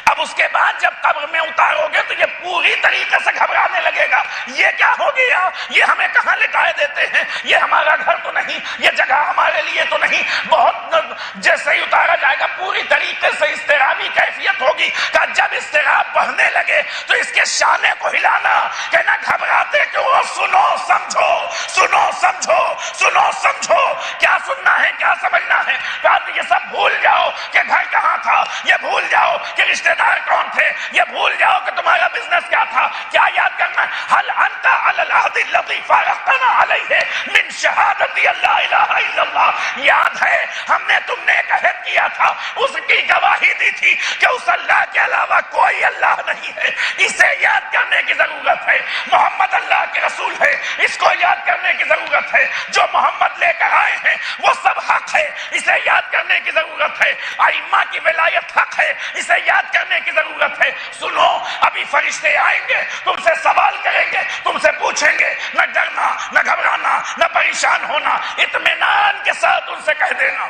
اب اس کے بعد جب قبر میں اتارو گے تو یہ پوری طریقے سے گھبرانے لگے گا، یہ کیا ہو گیا، یہ ہمیں کہاں لٹائے دیتے ہیں، یہ ہمارا گھر تو نہیں، یہ جگہ ہمارے لیے تو نہیں۔ بہت جیسے ہی اتارا جائے گا پوری طریقے سے اضطرابی کیفیت ہوگی کہ جب اضطراب بڑھنے لگے تو اس کے شانے کو ہلانا، کہنا گھبراتے کیوں، سنو سمجھو، سنو سمجھو، سنو سمجھو۔ کیا سننا ہے، کیا سمجھنا ہے؟ کہا یہ سب بھول جاؤ کہ گھر کہاں تھا، یہ بھول جاؤ کہ رشتہ دار کون تھے، یہ بھول جاؤ کہ تمہارا بزنس کیا تھا۔ کیا یاد کرنا ہے؟ حل انت علی العہد الذی فارقتنا علیہ من شہادت لا الہ الا اللہ۔ یاد ہے ہم نے تم نے ایک عہد کیا تھا، اس کی گواہی دی تھی کہ اس اللہ کے علاوہ کوئی اللہ نہیں ہے۔ اسے یاد کرنے کی ضرورت ہے۔ محمد اللہ کے رسول ہے، اس کو یاد کرنے کی ضرورت ہے۔ جو محمد لے کر آئے ہیں وہ سب حق ہے، اسے یاد کرنے کی ضرورت ہے۔ ائمہ کی ولایت حق ہے، اسے یاد کرنے کی ضرورت ہے۔ سنو، ابھی فرشتے آئیں گے، تم سے سوال کریں گے، تم سے پوچھیں گے، نہ ڈرنا، نہ گھبرانا، نہ پریشان ہونا، اطمینان کے ساتھ ان سے کہہ دینا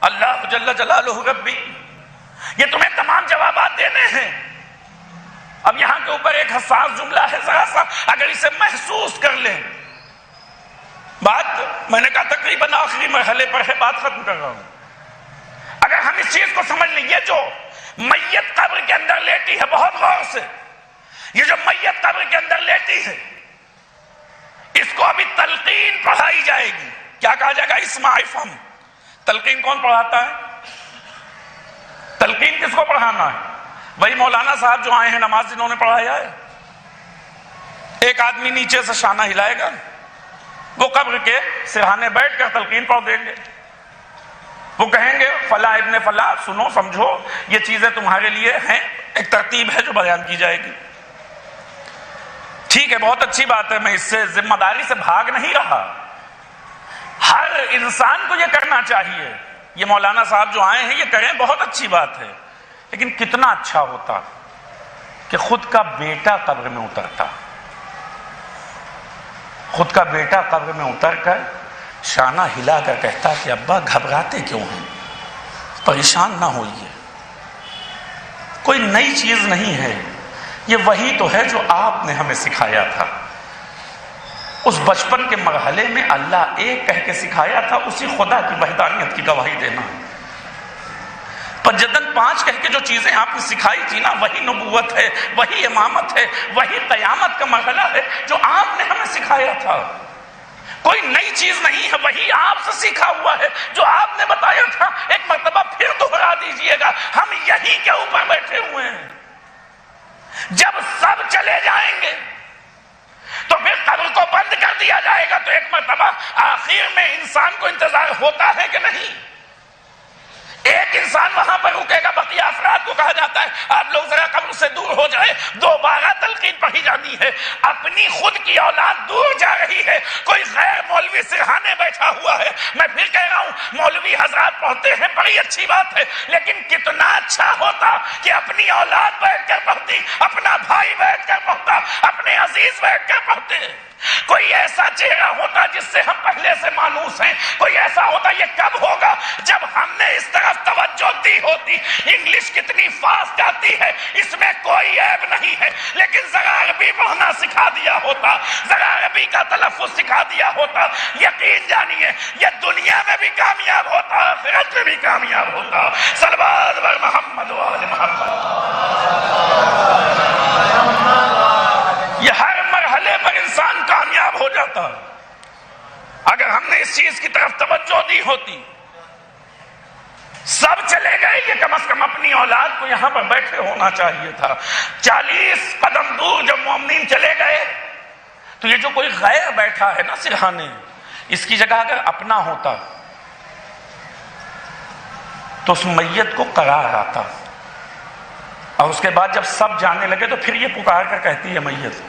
اللہ جل جلالہ ربی، یہ تمہیں تمام جوابات دینے ہیں۔ اب یہاں کے اوپر ایک حساس جملہ ہے، ذرا سا اگر اسے محسوس کر لیں، بات میں نے کہا تقریباً آخری مرحلے پر ہے، بات ختم کر رہا ہوں۔ اگر ہم اس چیز کو سمجھ لیں، یہ جو میت قبر کے اندر لیٹی ہے، بہت غور سے، یہ جو میت قبر کے اندر لیٹی ہے، اس کو ابھی تلقین پڑھائی جائے گی۔ کیا کہا جائے گا؟ اسمع افہم۔ تلقین کون پڑھاتا ہے؟ تلقین کس کو پڑھانا ہے؟ وہی مولانا صاحب جو آئے ہیں نماز جنہوں نے پڑھایا ہے۔ ایک آدمی نیچے سے شانہ ہلائے گا، وہ قبر کے سرہانے بیٹھ کر تلقین پڑھ دیں گے، وہ کہیں گے فلاں ابن فلاں، سنو سمجھو، یہ چیزیں تمہارے لیے ہیں، ایک ترتیب ہے جو بیان کی جائے گی۔ ٹھیک ہے، بہت اچھی بات ہے، میں اس سے ذمہ داری سے بھاگ نہیں رہا، ہر انسان کو یہ کرنا چاہیے، یہ مولانا صاحب جو آئے ہیں یہ کریں، بہت اچھی بات ہے، لیکن کتنا اچھا ہوتا کہ خود کا بیٹا قبر میں اترتا، خود کا بیٹا قبر میں اتر کر شانہ ہلا کر کہتا کہ ابا گھبراتے کیوں ہیں، پریشان نہ ہوئیے، کوئی نئی چیز نہیں ہے، یہ وہی تو ہے جو آپ نے ہمیں سکھایا تھا۔ اس بچپن کے مرحلے میں اللہ ایک کہہ کے سکھایا تھا، اسی خدا کی وحدانیت کی گواہی دینا۔ پنجدن 5 کہہ کے جو چیزیں آپ نے سکھائی تھی نا، وہی نبوت ہے، وہی امامت ہے، وہی قیامت کا مرحلہ ہے جو آپ نے ہمیں سکھایا تھا۔ کوئی نئی چیز نہیں ہے، وہی آپ سے سیکھا ہوا ہے جو آپ نے بتایا تھا۔ ایک مرتبہ پھر دوہرا دیجئے گا، ہم یہیں کے اوپر بیٹھے ہوئے ہیں، جب سب چلے جائیں گے تو پھر قبر کو بند کر دیا جائے گا، تو ایک مرتبہ آخر میں انسان کو انتظار ہوتا ہے کہ نہیں؟ ایک انسان وہاں پر رکے گا، بقیہ افراد کو کہا جاتا ہے آپ لوگ ذرا قبر سے دور ہو جائے، دوبارہ تلقین پڑھی جاتی ہے۔ اپنی خود کی اولاد دور جا رہی ہے، کوئی غیر مولوی سرہانے بیٹھا ہوا ہے۔ میں پھر کہہ رہا ہوں، مولوی حضرات پڑھتے ہیں، بڑی اچھی بات ہے، لیکن کتنا اچھا ہوتا کہ اپنی اولاد بیٹھ کر پڑھتی، اپنا بھائی بیٹھ کر پڑھتا، اپنے عزیز بیٹھ کر پڑھتے۔ کوئی ایسا چہرہ ہوتا جس سے ہم پہلے سے مانوس ہیں، کوئی ایسا ہوتا۔ یہ کب ہوگا؟ جب ہم نے اس طرف توجہ دی ہوتی۔ انگلش کتنی فاسٹ آتی ہے، اس میں کوئی عیب نہیں ہے، لیکن ذرا عربی پڑھنا سکھا دیا ہوتا، ذرا عربی کا تلفظ سکھا دیا ہوتا، یقین جانیے یہ دنیا میں بھی کامیاب ہوتا، آخرت میں بھی کامیاب ہوتا۔ صلوات بر محمد و آل محمد۔ یہ ہر مرحلے پر انسان کامیاب ہو جاتا اگر ہم نے اس چیز کی طرف توجہ دی ہوتی۔ سب چلے گئے، یہ کم از کم اپنی اولاد کو یہاں پر بیٹھے ہونا چاہیے تھا۔ 40 قدم دور جب مومنین چلے گئے تو یہ جو کوئی غیر بیٹھا ہے نا سرہانے، اس کی جگہ اگر اپنا ہوتا تو اس میت کو قرار آتا، اور اس کے بعد جب سب جانے لگے تو پھر یہ پکار کر کہتی ہے میت،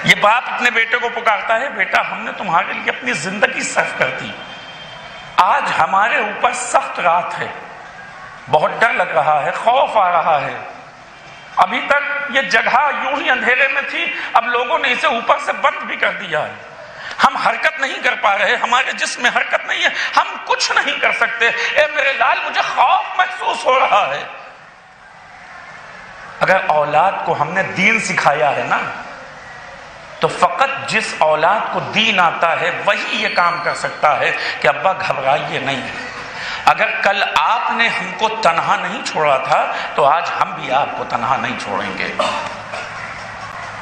یہ باپ اپنے بیٹے کو پکارتا ہے، بیٹا ہم نے تمہارے لیے اپنی زندگی صرف کر دی، آج ہمارے اوپر سخت رات ہے، بہت ڈر لگ رہا ہے، خوف آ رہا ہے، ابھی تک یہ جگہ یوں ہی اندھیرے میں تھی، اب لوگوں نے اسے اوپر سے بند بھی کر دیا ہے، ہم حرکت نہیں کر پا رہے، ہمارے جسم میں حرکت نہیں ہے، ہم کچھ نہیں کر سکتے، اے میرے لال مجھے خوف محسوس ہو رہا ہے۔ اگر اولاد کو ہم نے دین سکھایا ہے نا، تو فقط جس اولاد کو دین آتا ہے وہی یہ کام کر سکتا ہے کہ ابا گھبرائیے نہیں. اگر کل آپ نے ہم کو تنہا نہیں چھوڑا تھا تو آج ہم بھی آپ کو تنہا نہیں چھوڑیں گے.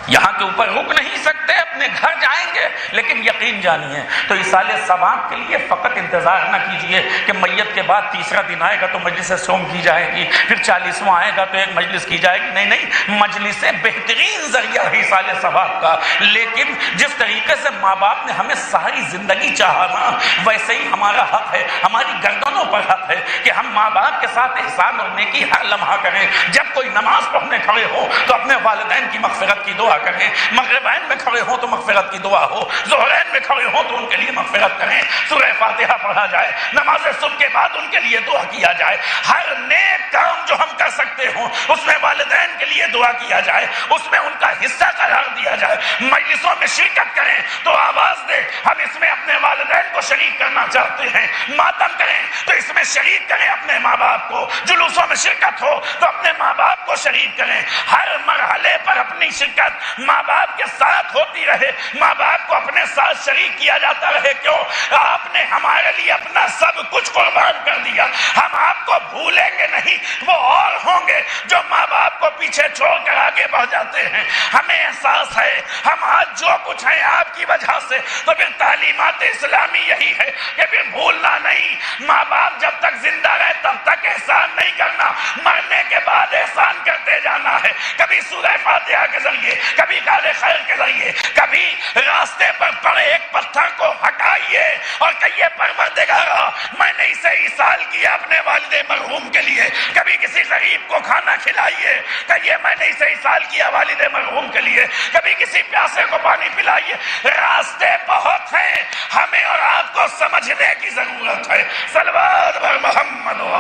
یہاں کے اوپر رک نہیں سکتے، اپنے گھر جائیں گے، لیکن یقین جانیے تو ایصال ثواب کے لیے فقط انتظار نہ کیجئے کہ میت کے بعد تیسرا دن آئے گا تو مجلس سوم کی جائے گی، پھر 40واں آئے گا تو ایک مجلس کی جائے گی. نہیں، مجلس بہترین ذریعہ ہے ایصال ثواب کا. لیکن جس طریقے سے ماں باپ نے ہمیں ساری زندگی چاہا نا، ویسے ہی ہمارا حق ہے، ہماری گردنوں پر حق ہے کہ ہم ماں باپ کے ساتھ احسان اور نیکی ہر لمحہ کریں. جب کوئی نماز پڑھنے کھڑے ہو تو اپنے والدین کی مغفرت کی دعا کریں، مغربین میں کھڑے ہوں تو مغفرت کی دعا ہو، ظہرین میں کھڑے ہوں تو ان کے لیے مغفرت کریں، سورہ فاتحہ پڑھا جائے، نماز صبح کے بعد ان کے لیے دعا کیا جائے. ہر نیک کام جو ہم کر سکتے ہوں اس میں والدین کے لیے دعا کیا جائے، اس میں ان کا حصہ قرار دیا جائے. مجلسوں میں شرکت کریں تو آواز دیں ہم اس میں اپنے والدین کو شریک کرنا چاہتے ہیں. ماتم کریں تو اس میں شریک کریں اپنے ماں باپ کو. جلوسوں میں شرکت ہو تو اپنے ماں باپ کو شریک کریں. ہر مرحلے پر اپنی شرکت ماں باپ کے ساتھ ہوتی رہے، ماں باپ کو اپنے ساتھ شریک کیا جاتا رہے. کیوں؟ آپ نے ہمارے لیے اپنا سب کچھ قربان کر دیا. ہم آپ کو بھولیں گے نہیں، وہ اور ہوں گے جو ماں باپ کو پیچھے چھوڑ کر آگے بڑھ جاتے ہیں. ہمیں احساس ہے ہم آج جو کچھ ہیں آپ کی وجہ سے. تو پھر تعلیمات اسلامی یہی ہے کہ پھر بھولنا نہیں. ماں باپ جب تک زندہ رہے تب تک احسان نہیں کرنا، مرنے کے بعد احسان کرتے جانا ہے. کبھی سورہ فاتحہ کے ذریعے، کبھی کار خیر کے ذریعے، کبھی راستے پر پڑے ایک پتھر کو ہٹائیے اور کہیے پروردگارا میں نے اسے ایصال کیا اپنے والد مرحوم کے لیے. کبھی کسی غریب کو کھانا کھلائیے، کہیے میں نے اسے ایصال کیا والد مرحوم کے لیے. کبھی کسی پیاسے کو پانی پلائیے. راستے بہت ہیں، ہمیں اور آپ کو سمجھنے کی ضرورت ہے. صلوات بر محمد و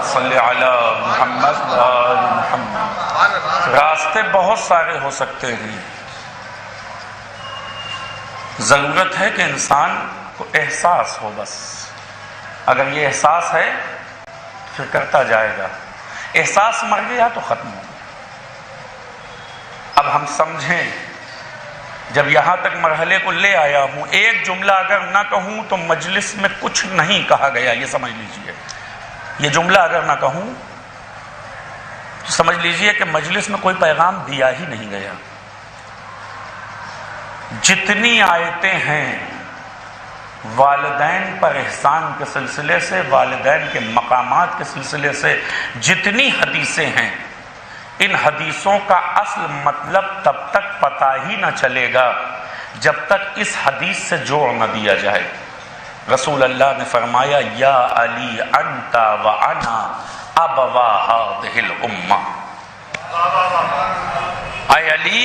صلی علی محمد و آل محمد. راستے بہت سارے ہو سکتے ہیں، ضرورت ہے کہ انسان کو احساس ہو. بس اگر یہ احساس ہے پھر کرتا جائے گا. احساس مر گیا تو ختم ہو. اب ہم سمجھیں، جب یہاں تک مرحلے کو لے آیا ہوں، ایک جملہ اگر نہ کہوں تو مجلس میں کچھ نہیں کہا گیا، یہ سمجھ لیجئے. یہ جملہ اگر نہ کہوں تو سمجھ لیجئے کہ مجلس میں کوئی پیغام دیا ہی نہیں گیا. جتنی آیتیں ہیں والدین پر احسان کے سلسلے سے، والدین کے مقامات کے سلسلے سے، جتنی حدیثیں ہیں، ان حدیثوں کا اصل مطلب تب تک پتہ ہی نہ چلے گا جب تک اس حدیث سے جوڑ نہ دیا جائے. رسول اللہ نے فرمایا یا علی انت و انا ابوا هذه الامہ. اے علی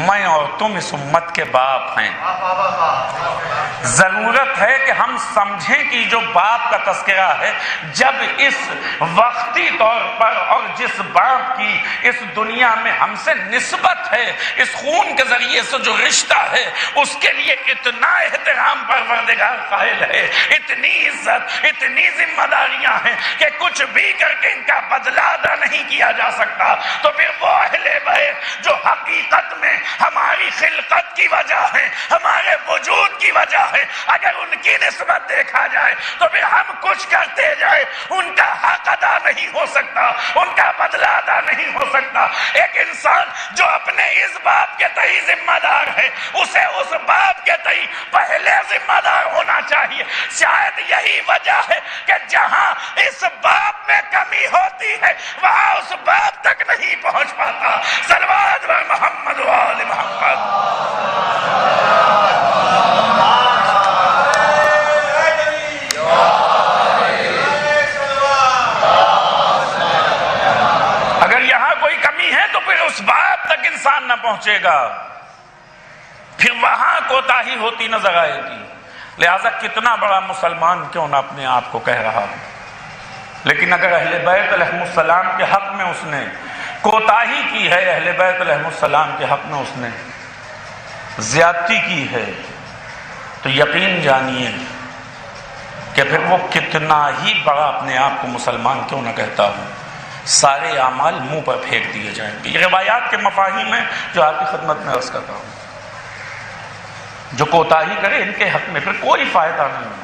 میں اور تم اس امت کے باپ ہیں. ضرورت ہے کہ ہم سمجھیں کہ جو باپ کا تذکرہ ہے، جب اس وقتی طور پر اور جس باپ کی اس دنیا میں ہم سے نسبت ہے، اس خون کے ذریعے سے جو رشتہ ہے، اس کے لیے اتنا احترام پروردگار قائل ہے، اتنی عزت، اتنی ذمہ داریاں ہیں کہ کچھ بھی کر کے ان کا بدلہ ادا نہیں کیا جا سکتا. تو پھر وہ اہل بیت جو حقیقت میں ہماری خلقت کی وجہ ہے، ہمارے وجود کی وجہ ہے، اگر ان کی نسبت دیکھا جائے تو پھر ہم کچھ کرتے جائے ان کا حق ادا نہیں ہو سکتا، ان کا بدلہ ادا نہیں ہو سکتا. ایک انسان جو اپنے اس باپ کے تئیں ذمہ دار ہے، اسے اس باپ کے تئیں پہلے ذمہ دار ہونا چاہیے. شاید یہی وجہ ہے کہ جہاں اس باپ میں کمی ہوتی ہے وہاں اس باپ تک نہیں پہنچ پاتا. صلوات بر محمد و آل محمد. اگر یہاں کوئی کمی ہے تو پھر اس باپ تک انسان نہ پہنچے گا، پھر وہاں کوتاہی ہوتی نظر آئے گی. لہذا کتنا بڑا مسلمان کیوں نہ اپنے آپ کو کہہ رہا ہوں، لیکن اگر اہل بیت علیہ السلام کے حق میں اس نے کوتاہی کی ہے، اہل بیت علیہ السلام کے حق میں اس نے زیادتی کی ہے، تو یقین جانیے کہ پھر وہ کتنا ہی بڑا اپنے آپ کو مسلمان کیوں نہ کہتا ہوں، سارے اعمال منہ پر پھینک دیے جائیں گے۔ یہ روایات کے مفاہیم ہیں جو آپ کی خدمت میں عرض کرتا ہوں۔ جو کوتاہی کرے ان کے حق میں پھر کوئی فائدہ نہیں ہے،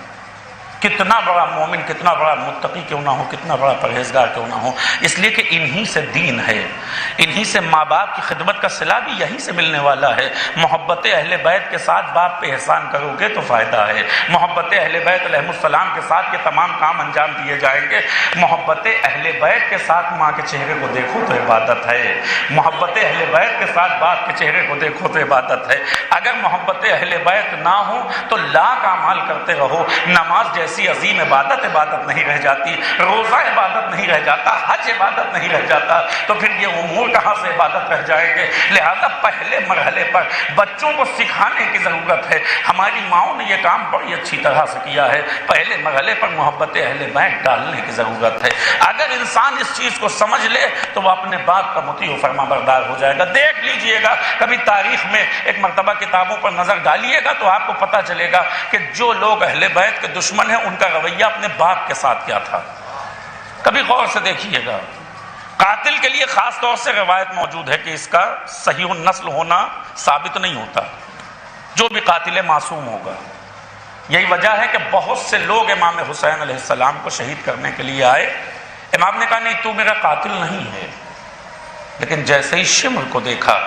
کتنا بڑا مومن، کتنا بڑا متقی کیوں نہ ہو، کتنا بڑا پرہیزگار کیوں نہ ہو، اس لیے کہ انہی سے دین ہے، انہی سے ماں باپ کی خدمت کا صلہ بھی یہیں سے ملنے والا ہے۔ محبت اہل بیت کے ساتھ باپ پہ احسان کرو گے تو فائدہ ہے، محبت اہل بیت علیہ السلام کے ساتھ یہ تمام کام انجام دیے جائیں گے۔ محبت اہل بیت کے ساتھ ماں کے چہرے کو دیکھو تو عبادت ہے، محبت اہل بیت کے ساتھ باپ کے چہرے کو دیکھو تو عبادت ہے۔ اگر محبت اہل بیت نہ ہو تو لاکھ اعمال کرتے رہو، نماز جیسی عظیم عبادت نہیں رہ جاتی، روزہ عبادت نہیں رہ جاتا، حج عبادت نہیں رہ جاتا، تو پھر یہ امور کہاں سے عبادت رہ جائیں گے؟ لہذا پہلے مرحلے پر بچوں کو سکھانے کی ضرورت ہے۔ ہماری ماؤں نے یہ کام بڑی اچھی طرح سے کیا ہے، پہلے مرحلے پر محبت اہل بیت ڈالنے کی ضرورت ہے۔ اگر انسان اس چیز کو سمجھ لے تو وہ اپنے باپ کا مطیع و فرما بردار ہو جائے گا۔ دیکھ لیجئے گا، کبھی تاریخ میں ایک مرتبہ کتابوں پر نظر ڈالیے گا تو آپ کو پتہ چلے گا کہ جو لوگ اہل بیت کے دشمن ہیں ان کا رویہ اپنے باپ کے ساتھ کیا تھا۔ کبھی غور سے دیکھیے گا، قاتل کے لیے خاص طور سے روایت موجود ہے کہ اس کا صحیح النسل ہونا ثابت نہیں ہوتا، جو بھی قاتل معصوم ہوگا۔ یہی وجہ ہے کہ بہت سے لوگ امام حسین علیہ السلام کو شہید کرنے کے لیے آئے، امام نے کہا نہیں تو میرا قاتل نہیں ہے، لیکن جیسے ہی شمر کو دیکھا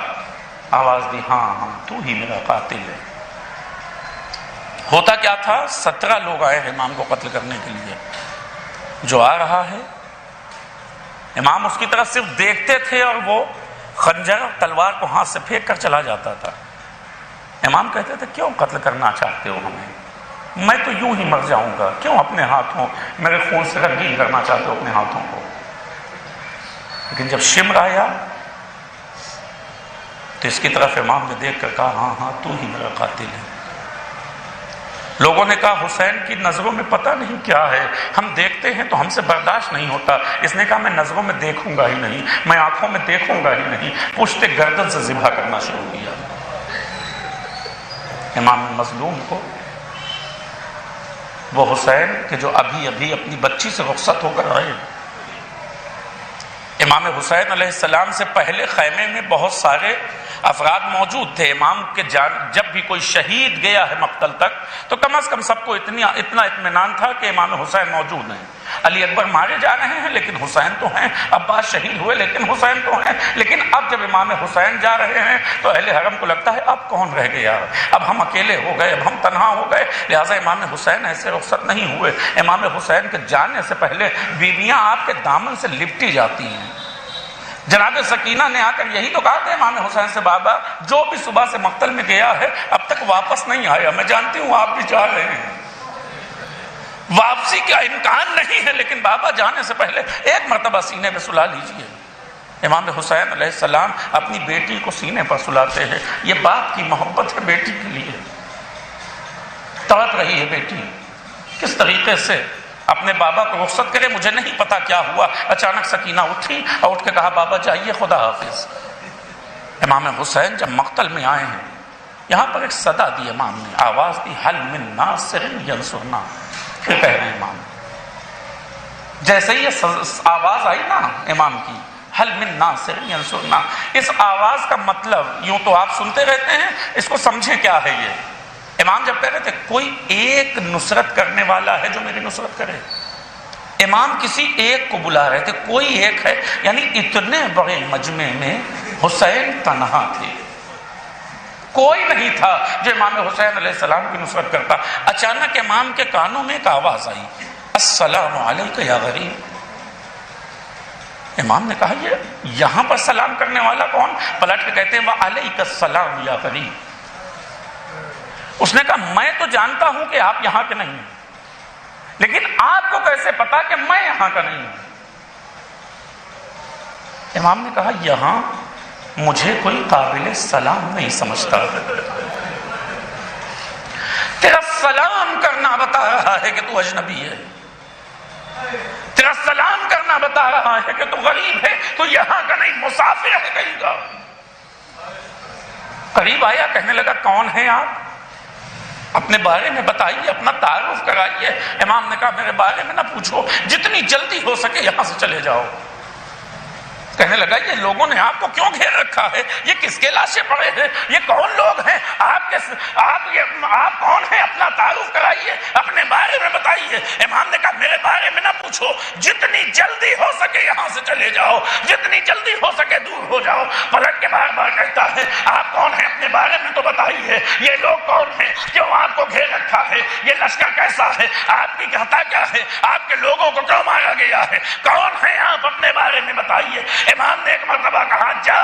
آواز دی ہاں تو ہی میرا قاتل ہے۔ ہوتا کیا تھا، 17 لوگ آئے امام کو قتل کرنے کے لیے، جو آ رہا ہے امام اس کی طرف صرف دیکھتے تھے اور وہ خنجر اور تلوار کو ہاتھ سے پھینک کر چلا جاتا تھا۔ امام کہتے تھے کیوں قتل کرنا چاہتے ہو ہمیں، میں تو یوں ہی مر جاؤں گا، کیوں اپنے ہاتھوں میرے خون سے رنگین کرنا چاہتے ہو اپنے ہاتھوں کو؟ لیکن جب شمر آیا تو اس کی طرف امام نے دیکھ کر کہا ہاں تو ہی میرا قاتل ہے۔ لوگوں نے کہا حسین کی نظروں میں پتہ نہیں کیا ہے، ہم دیکھتے ہیں تو ہم سے برداشت نہیں ہوتا۔ اس نے کہا میں نظروں میں دیکھوں گا ہی نہیں، میں آنکھوں میں دیکھوں گا ہی نہیں، پشت گردن سے ذبح کرنا شروع کیا۔ امام مظلوم کو وہ حسین کہ جو ابھی ابھی اپنی بچی سے رخصت ہو کر آئے، امام حسین علیہ السلام سے پہلے خیمے میں بہت سارے افراد موجود تھے۔ امام کے جب بھی کوئی شہید گیا ہے مقتل تک تو کم از کم سب کو اتنا اطمینان تھا کہ امام حسین موجود ہیں۔ علی اکبر مارے جا رہے ہیں لیکن حسین تو ہیں، عباس شہید ہوئے لیکن حسین تو ہیں۔ لیکن اب جب امام حسین جا رہے ہیں تو اہل حرم کو لگتا ہے اب کون رہ گیا، اب ہم اکیلے ہو گئے، اب ہم تنہا ہو گئے، لہٰذا امام حسین ایسے رخصت نہیں ہوئے۔ امام حسین کے جانے سے پہلے بیویاں آپ کے دامن سے لپٹی جاتی ہیں۔ جناب سکینہ نے آ کر یہی تو کہا تھا امام حسین سے، بابا جو بھی صبح سے مقتل میں گیا ہے اب تک واپس نہیں آیا، میں جانتی ہوں آپ بھی جا رہے ہیں، واپسی کا امکان نہیں ہے، لیکن بابا جانے سے پہلے ایک مرتبہ سینے پہ سلا لیجئے۔ امام حسین علیہ السلام اپنی بیٹی کو سینے پر سلاتے ہیں، یہ باپ کی محبت ہے بیٹی کے لیے، تڑپ رہی ہے بیٹی، کس طریقے سے اپنے بابا کو رخصت کرے مجھے نہیں پتا کیا ہوا۔ اچانک سکینہ اٹھی اور اٹھ کے کہا بابا جائیے خدا حافظ۔ امام حسین جب مقتل میں آئے ہیں یہاں پر ایک صدا دی امام نے، آواز دی حل من ناصر ینصرنا، پھر کہہ رہے ہیں امام، جیسے ہی یہ آواز آئی نا امام کی حل من ناصر ینصرنا، اس آواز کا مطلب یوں تو آپ سنتے رہتے ہیں، اس کو سمجھیں کیا ہے یہ۔ امام جب کہہ رہے تھے کوئی ایک نصرت کرنے والا ہے جو میری نصرت کرے، امام کسی ایک کو بلا رہے تھے، کوئی ایک ہے، یعنی اتنے بڑے مجمع میں حسین تنہا تھے، کوئی نہیں تھا جو امام حسین علیہ السلام کی نصرت کرتا۔ اچانک امام کے کانوں میں ایک آواز آئی، السلام علیکہ یا غریب۔ امام نے کہا یہ یہاں پر سلام کرنے والا کون؟ پلٹ کے کہتے ہیں وعلیکہ السلام یا غریب۔ اس نے کہا میں تو جانتا ہوں کہ آپ یہاں کے نہیں ہیں، لیکن آپ کو کیسے پتا کہ میں یہاں کا نہیں ہوں؟ امام نے کہا یہاں مجھے کوئی قابل سلام نہیں سمجھتا، تیرا سلام کرنا بتا رہا ہے کہ تو اجنبی ہے، تیرا سلام کرنا بتا رہا ہے کہ تو غریب ہے، تو یہاں کا نہیں مسافر ہے کہیں کا۔ قریب آیا، کہنے لگا کون ہے آپ؟ اپنے بارے میں بتائیے، اپنا تعارف کرائیے۔ امام نے کہا میرے بارے میں نہ پوچھو، جتنی جلدی ہو سکے یہاں سے چلے جاؤ۔ کہنے لگا یہ لوگوں نے آپ کو کیوں گھیر رکھا ہے؟ یہ کس کے لاشیں پڑے ہیں؟ یہ کون لوگ ہیں؟ آپ کون ہیں؟ اپنا تعارف کرائیے، اپنے بارے میں بتائیے۔ امام نے کہا میرے بارے میں نہ پوچھو، جتنی جلدی ہو سکے یہاں سے چلے جاؤ، جتنی جلدی ہو سکے دور ہو جاؤ۔ پلٹ کے بار بار کہتا ہے آپ کون ہیں؟ اپنے بارے میں تو بتائیے، یہ لوگ کون ہیں جو آپ کو گھیر رکھا ہے؟ یہ لشکر کیسا ہے؟ آپ کی گھٹا کیا ہے؟ آپ کے لوگوں کو کیوں مارا گیا ہے؟ کون ہیں آپ؟ اپنے بارے میں بتائیے۔ امام نے ایک مرتبہ کہا جا،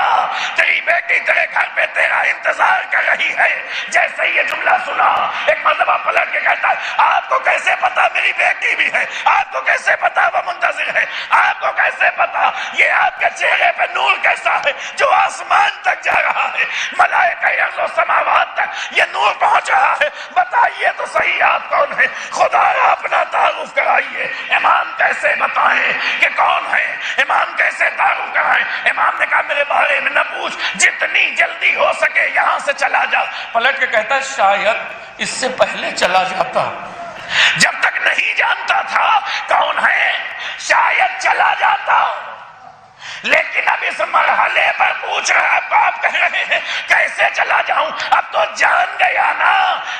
تیری بیٹی تیرے گھر پہ تیرا انتظار کر رہی ہے۔ جیسے یہ جملہ سنا ایک مرتبہ پلٹ کے کہتا ہے آپ کو کیسے پتا میری بیٹی بھی ہے؟ آپ کو کیسے پتا وہ منتظر ہے؟ آپ کو کیسے پتا یہ آپ کے چہرے پہ نور کیسا ہے جو آسمان تک جا رہا ہے، ملائکہ ارض و سماوات تک یہ نور پہنچ رہا ہے؟ بتائیے تو صحیح آپ کون ہیں؟ خدا را اپنا تعارف کرائیے۔ امام کیسے بتائیں کہ کون ہے؟ امام کیسے تعارف کرائیں؟ امام نے کہا میرے بارے میں نہ پوچھ، جتنی جلدی ہو سکے یہاں سے چلا جا۔ پلٹ کے کہتا ہے شاید اس سے پہلے چلا جاتا، جب تک نہیں جانتا تھا کون ہے شاید چلا جاتا، لیکن اب اس مرحلے پر پوچھ رہا آپ کہہ رہے ہیں کیسے چلا جاؤں؟ اب تو جان گیا نا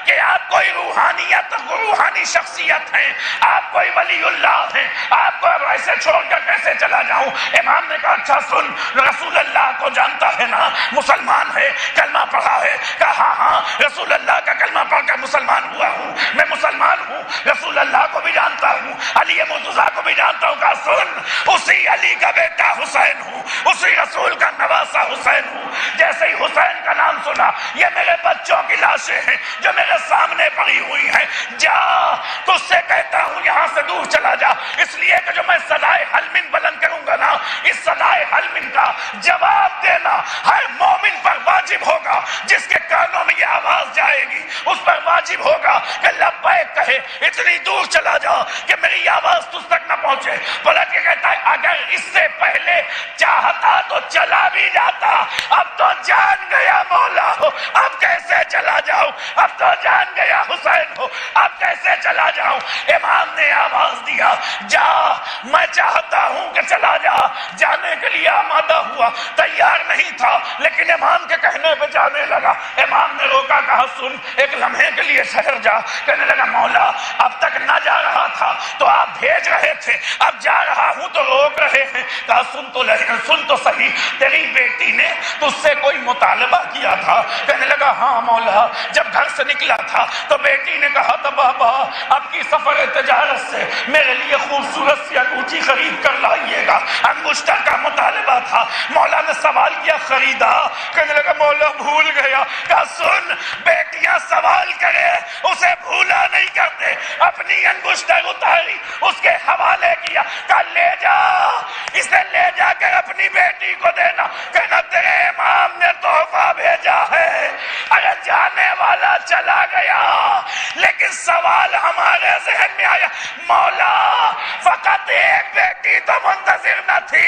کہ آپ کوئی روحانی شخصیت ہیں، آپ کوئی ولی اللہ ہیں، آپ کو اب ایسے چھوڑ کر کیسے چلا جاؤں؟ امام نے کہا اچھا سن، رسول اللہ کو جانتا ہے نا، مسلمان ہے، کلمہ پڑھا ہے؟ کہا ہاں رسول اللہ کا کلمہ پڑھ کر مسلمان ہوا ہوں، میں مسلمان ہوں، رسول اللہ کو بھی جانتا ہوں، علی مرتضیٰ کو بھی جانتا ہوں۔ کہا سن، اسی علی کا بیٹا حسین ہوں، اسی رسول کا نواسا حسین ہوں۔ جیسے ہی حسین کا نام سنا، یہ میرے بچوں کی لاشیں ہیں جو میرے سامنے پڑی ہوئی ہیں، جا تجھ سے کہتا ہوں یہاں سے دور چلا جا، اس لیے کہ جو میں صدائے حلمن بلند کروں گا نا، اس صدائے حلمن کا جواب دینا ہر مومن پر واجب ہوگا۔ جس کے کانوں میں یہ آواز جائے گی اس پر واجب ہوگا کہ لبیک کہے، اتنی دور چلا جا کہ میری آواز تجھ تک نہ پہنچے۔ پلٹ کے کہتا ہے اگر اس سے پہلے چاہتا تو چلا بھی جاتا، اب تو جان گیا مولا ہو، اب کیسے چلا جاؤں؟ اب تو جان گیا حسین ہو، اب کیسے چلا جاؤں؟ امام نے آواز دیا جا، میں چاہتا ہوں کہ چلا جا۔ جانے کے لیے آمادہ ہوا، تیار نہیں تھا لیکن امام کے کہنے پہ جانے لگا۔ امام نے روکا، کہا سن، ایک لمحے کے لیے شہر جا۔ کہنے لگا مولا اب تک نہ جا رہا تھا تو آپ بھیج رہے تھے، اب جا رہا ہوں تو روک رہے ہیں۔ کہا سن تو صحیح، تیری بیٹی نے تجھ سے کوئی مطالبہ کیا تھا؟ کہنے لگا ہاں مولا، جب گھر سے نکلا تھا تو بیٹی نے کہا تھا بابا اب کی سفر تجارت سے میرے لیے خوبصورت سی انگوٹھی خرید کر لائیے گا، انگشتر کا مطالبہ تھا۔ مولا نے سوال کیا، خریدا؟ کہنے لگا مولا بھول گیا۔ کہا سن، بیٹیاں سوال کرے اسے بھولا نہیں کرتے۔ اپنی انگشتر اتاری، اس کے حوالے کیا، کہا لے جا، اسے لے جا کر اپنی بیٹی کو دینا، کہنا تیرے امام نے تحفہ بھیجا ہے۔ اگر جانے والا چلا گیا لیکن سوال ہمارے ذہن میں آیا، مولا فقط ایک بیٹی تو منتظر نہ تھی،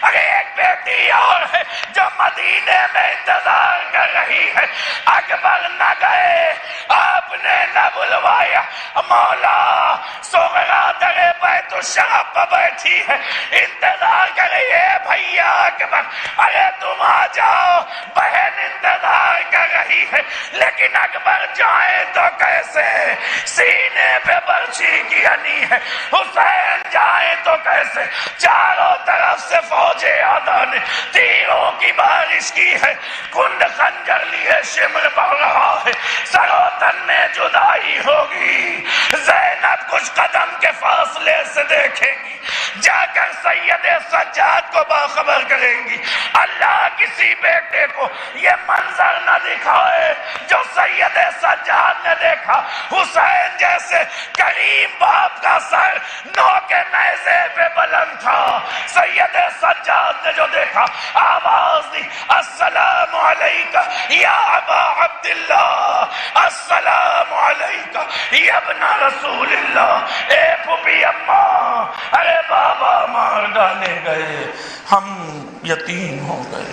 اگر ایک بیٹی اور ہے جو مدینے میں انتظار کر رہی ہے۔ اکبر نہ گئے، آپ نے نہ بلوایا، مولا سغرا در بیت الشرف پر بیٹھی ہے، انتظار کر رہی ہے بھیا اکبر، ارے تم آ جاؤ، بہن انتظار کر رہی ہے۔ لیکن اکبر جائیں تو کیسے، سینے پہ برچھی کی ہنی ہے، حسین جائیں تو کیسے، چاروں طرف سے فوج آدھا نے تیروں کی بارش کی ہے، کنڈ خنجر لیے شمر بڑھ رہا ہے، سروتن میں جدائی ہوگی، زینب کچھ قدم کے فاصلے سے دیکھیں گی، جا کر سید سجاد کو باخبر کریں گی۔ اللہ کسی بیٹے کو یہ منظر نہ دکھائے جو سید سجاد نے دیکھا، حسین جیسے کریم باپ کا سر نو کے نیزے پہ بلند تھا، سید سجاد نے جو دیکھا آواز دی، السلام علیکہ یا ابا عبداللہ، السلام علیکہ یا ابن رسول اللہ۔ اے پھوپھی اماں، ارے بابا مار ڈالے گئے، ہم یتیم ہو گئے،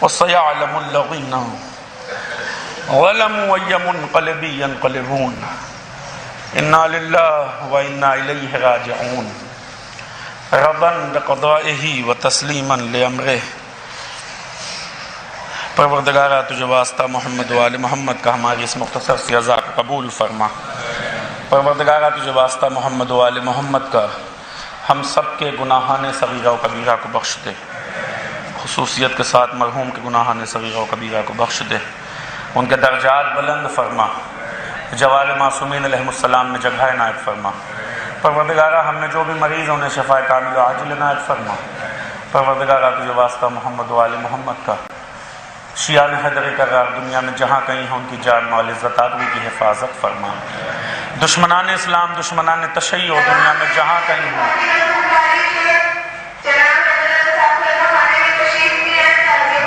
وَسَيَعْلَمُ الَّذِينَ وَلَمُوا أَيَّ مُنْقَلِبٍ يَنْقَلِبُونَ إِنَّا لِلَّهِ وَإِنَّا إِلَيْهِ رَاجِعُونَ رَضًا بِقَضَائِهِ وَتَسْلِيمًا لِأَمْرِهِ۔ پروردگارہ تجھے واسطہ محمد و آل محمد کا ہماری اس مختصر سی عزا کو قبول فرما۔ پروردگارہ تجھے واسطہ محمد و آل محمد کا ہم سب کے گناہان صغیرہ و کبیرہ کو بخش دے، خصوصیت کے ساتھ مرحوم کے گناہان صغیرہ و کبیرہ کو بخش دے، ان کے درجات بلند فرما، جوار معصومین علیہ السلام میں جگہ عنایت فرما۔ پروردگارہ ہم میں جو بھی مریض ہیں انہیں شفاء کامل و عاجل عنایت فرما۔ پروردگارہ تجھے واسطہ محمد و آل محمد کا شیعان حیدر کرار دنیا میں جہاں کہیں ہوں ان کی جان مال عزت آبرو کی حفاظت فرما۔ دشمنان اسلام دشمنان تشیع دنیا میں جہاں کہیں ہوں،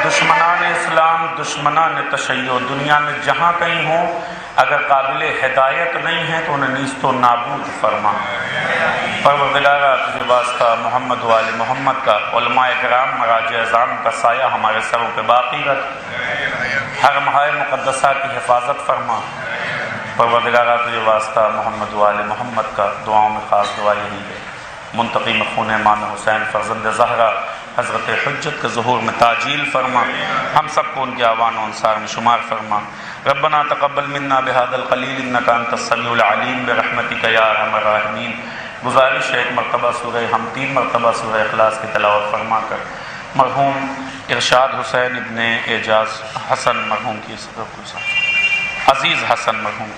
دشمنان اسلام دشمنان تشیع دنیا میں جہاں کہیں ہوں، اگر قابل ہدایت نہیں ہیں تو انہیں نیست و نابود فرما۔ پروردگارہ تجھے واسطہ محمد و آل محمد کا علماء کرام مراجع اعظام کا سایہ ہمارے سروں پہ باقی رکھ، حرمہائے مقدسہ کی حفاظت فرما۔ پروردگارہ تجھے واسطہ محمد و آل محمد کا دعاؤں میں خاص دعا یہی ہے، منتقم خون امام حسین فرزند زہرا حضرت حجت کے ظہور میں تعجیل فرما، ہم سب کو ان کے اعوان و انصار میں شمار فرما۔ ربنا تقبل منا بهذا القلیل انک انت السمیع العلیم برحمتک یا ارحم الراحمین۔ گزارش ہے ایک مرتبہ سورہ ہم 3 مرتبہ سورہ اخلاص کی تلاوت فرما کر مرحوم ارشاد حسین ابن اعجاز حسن مرحوم کی عزیز حسن مرحوم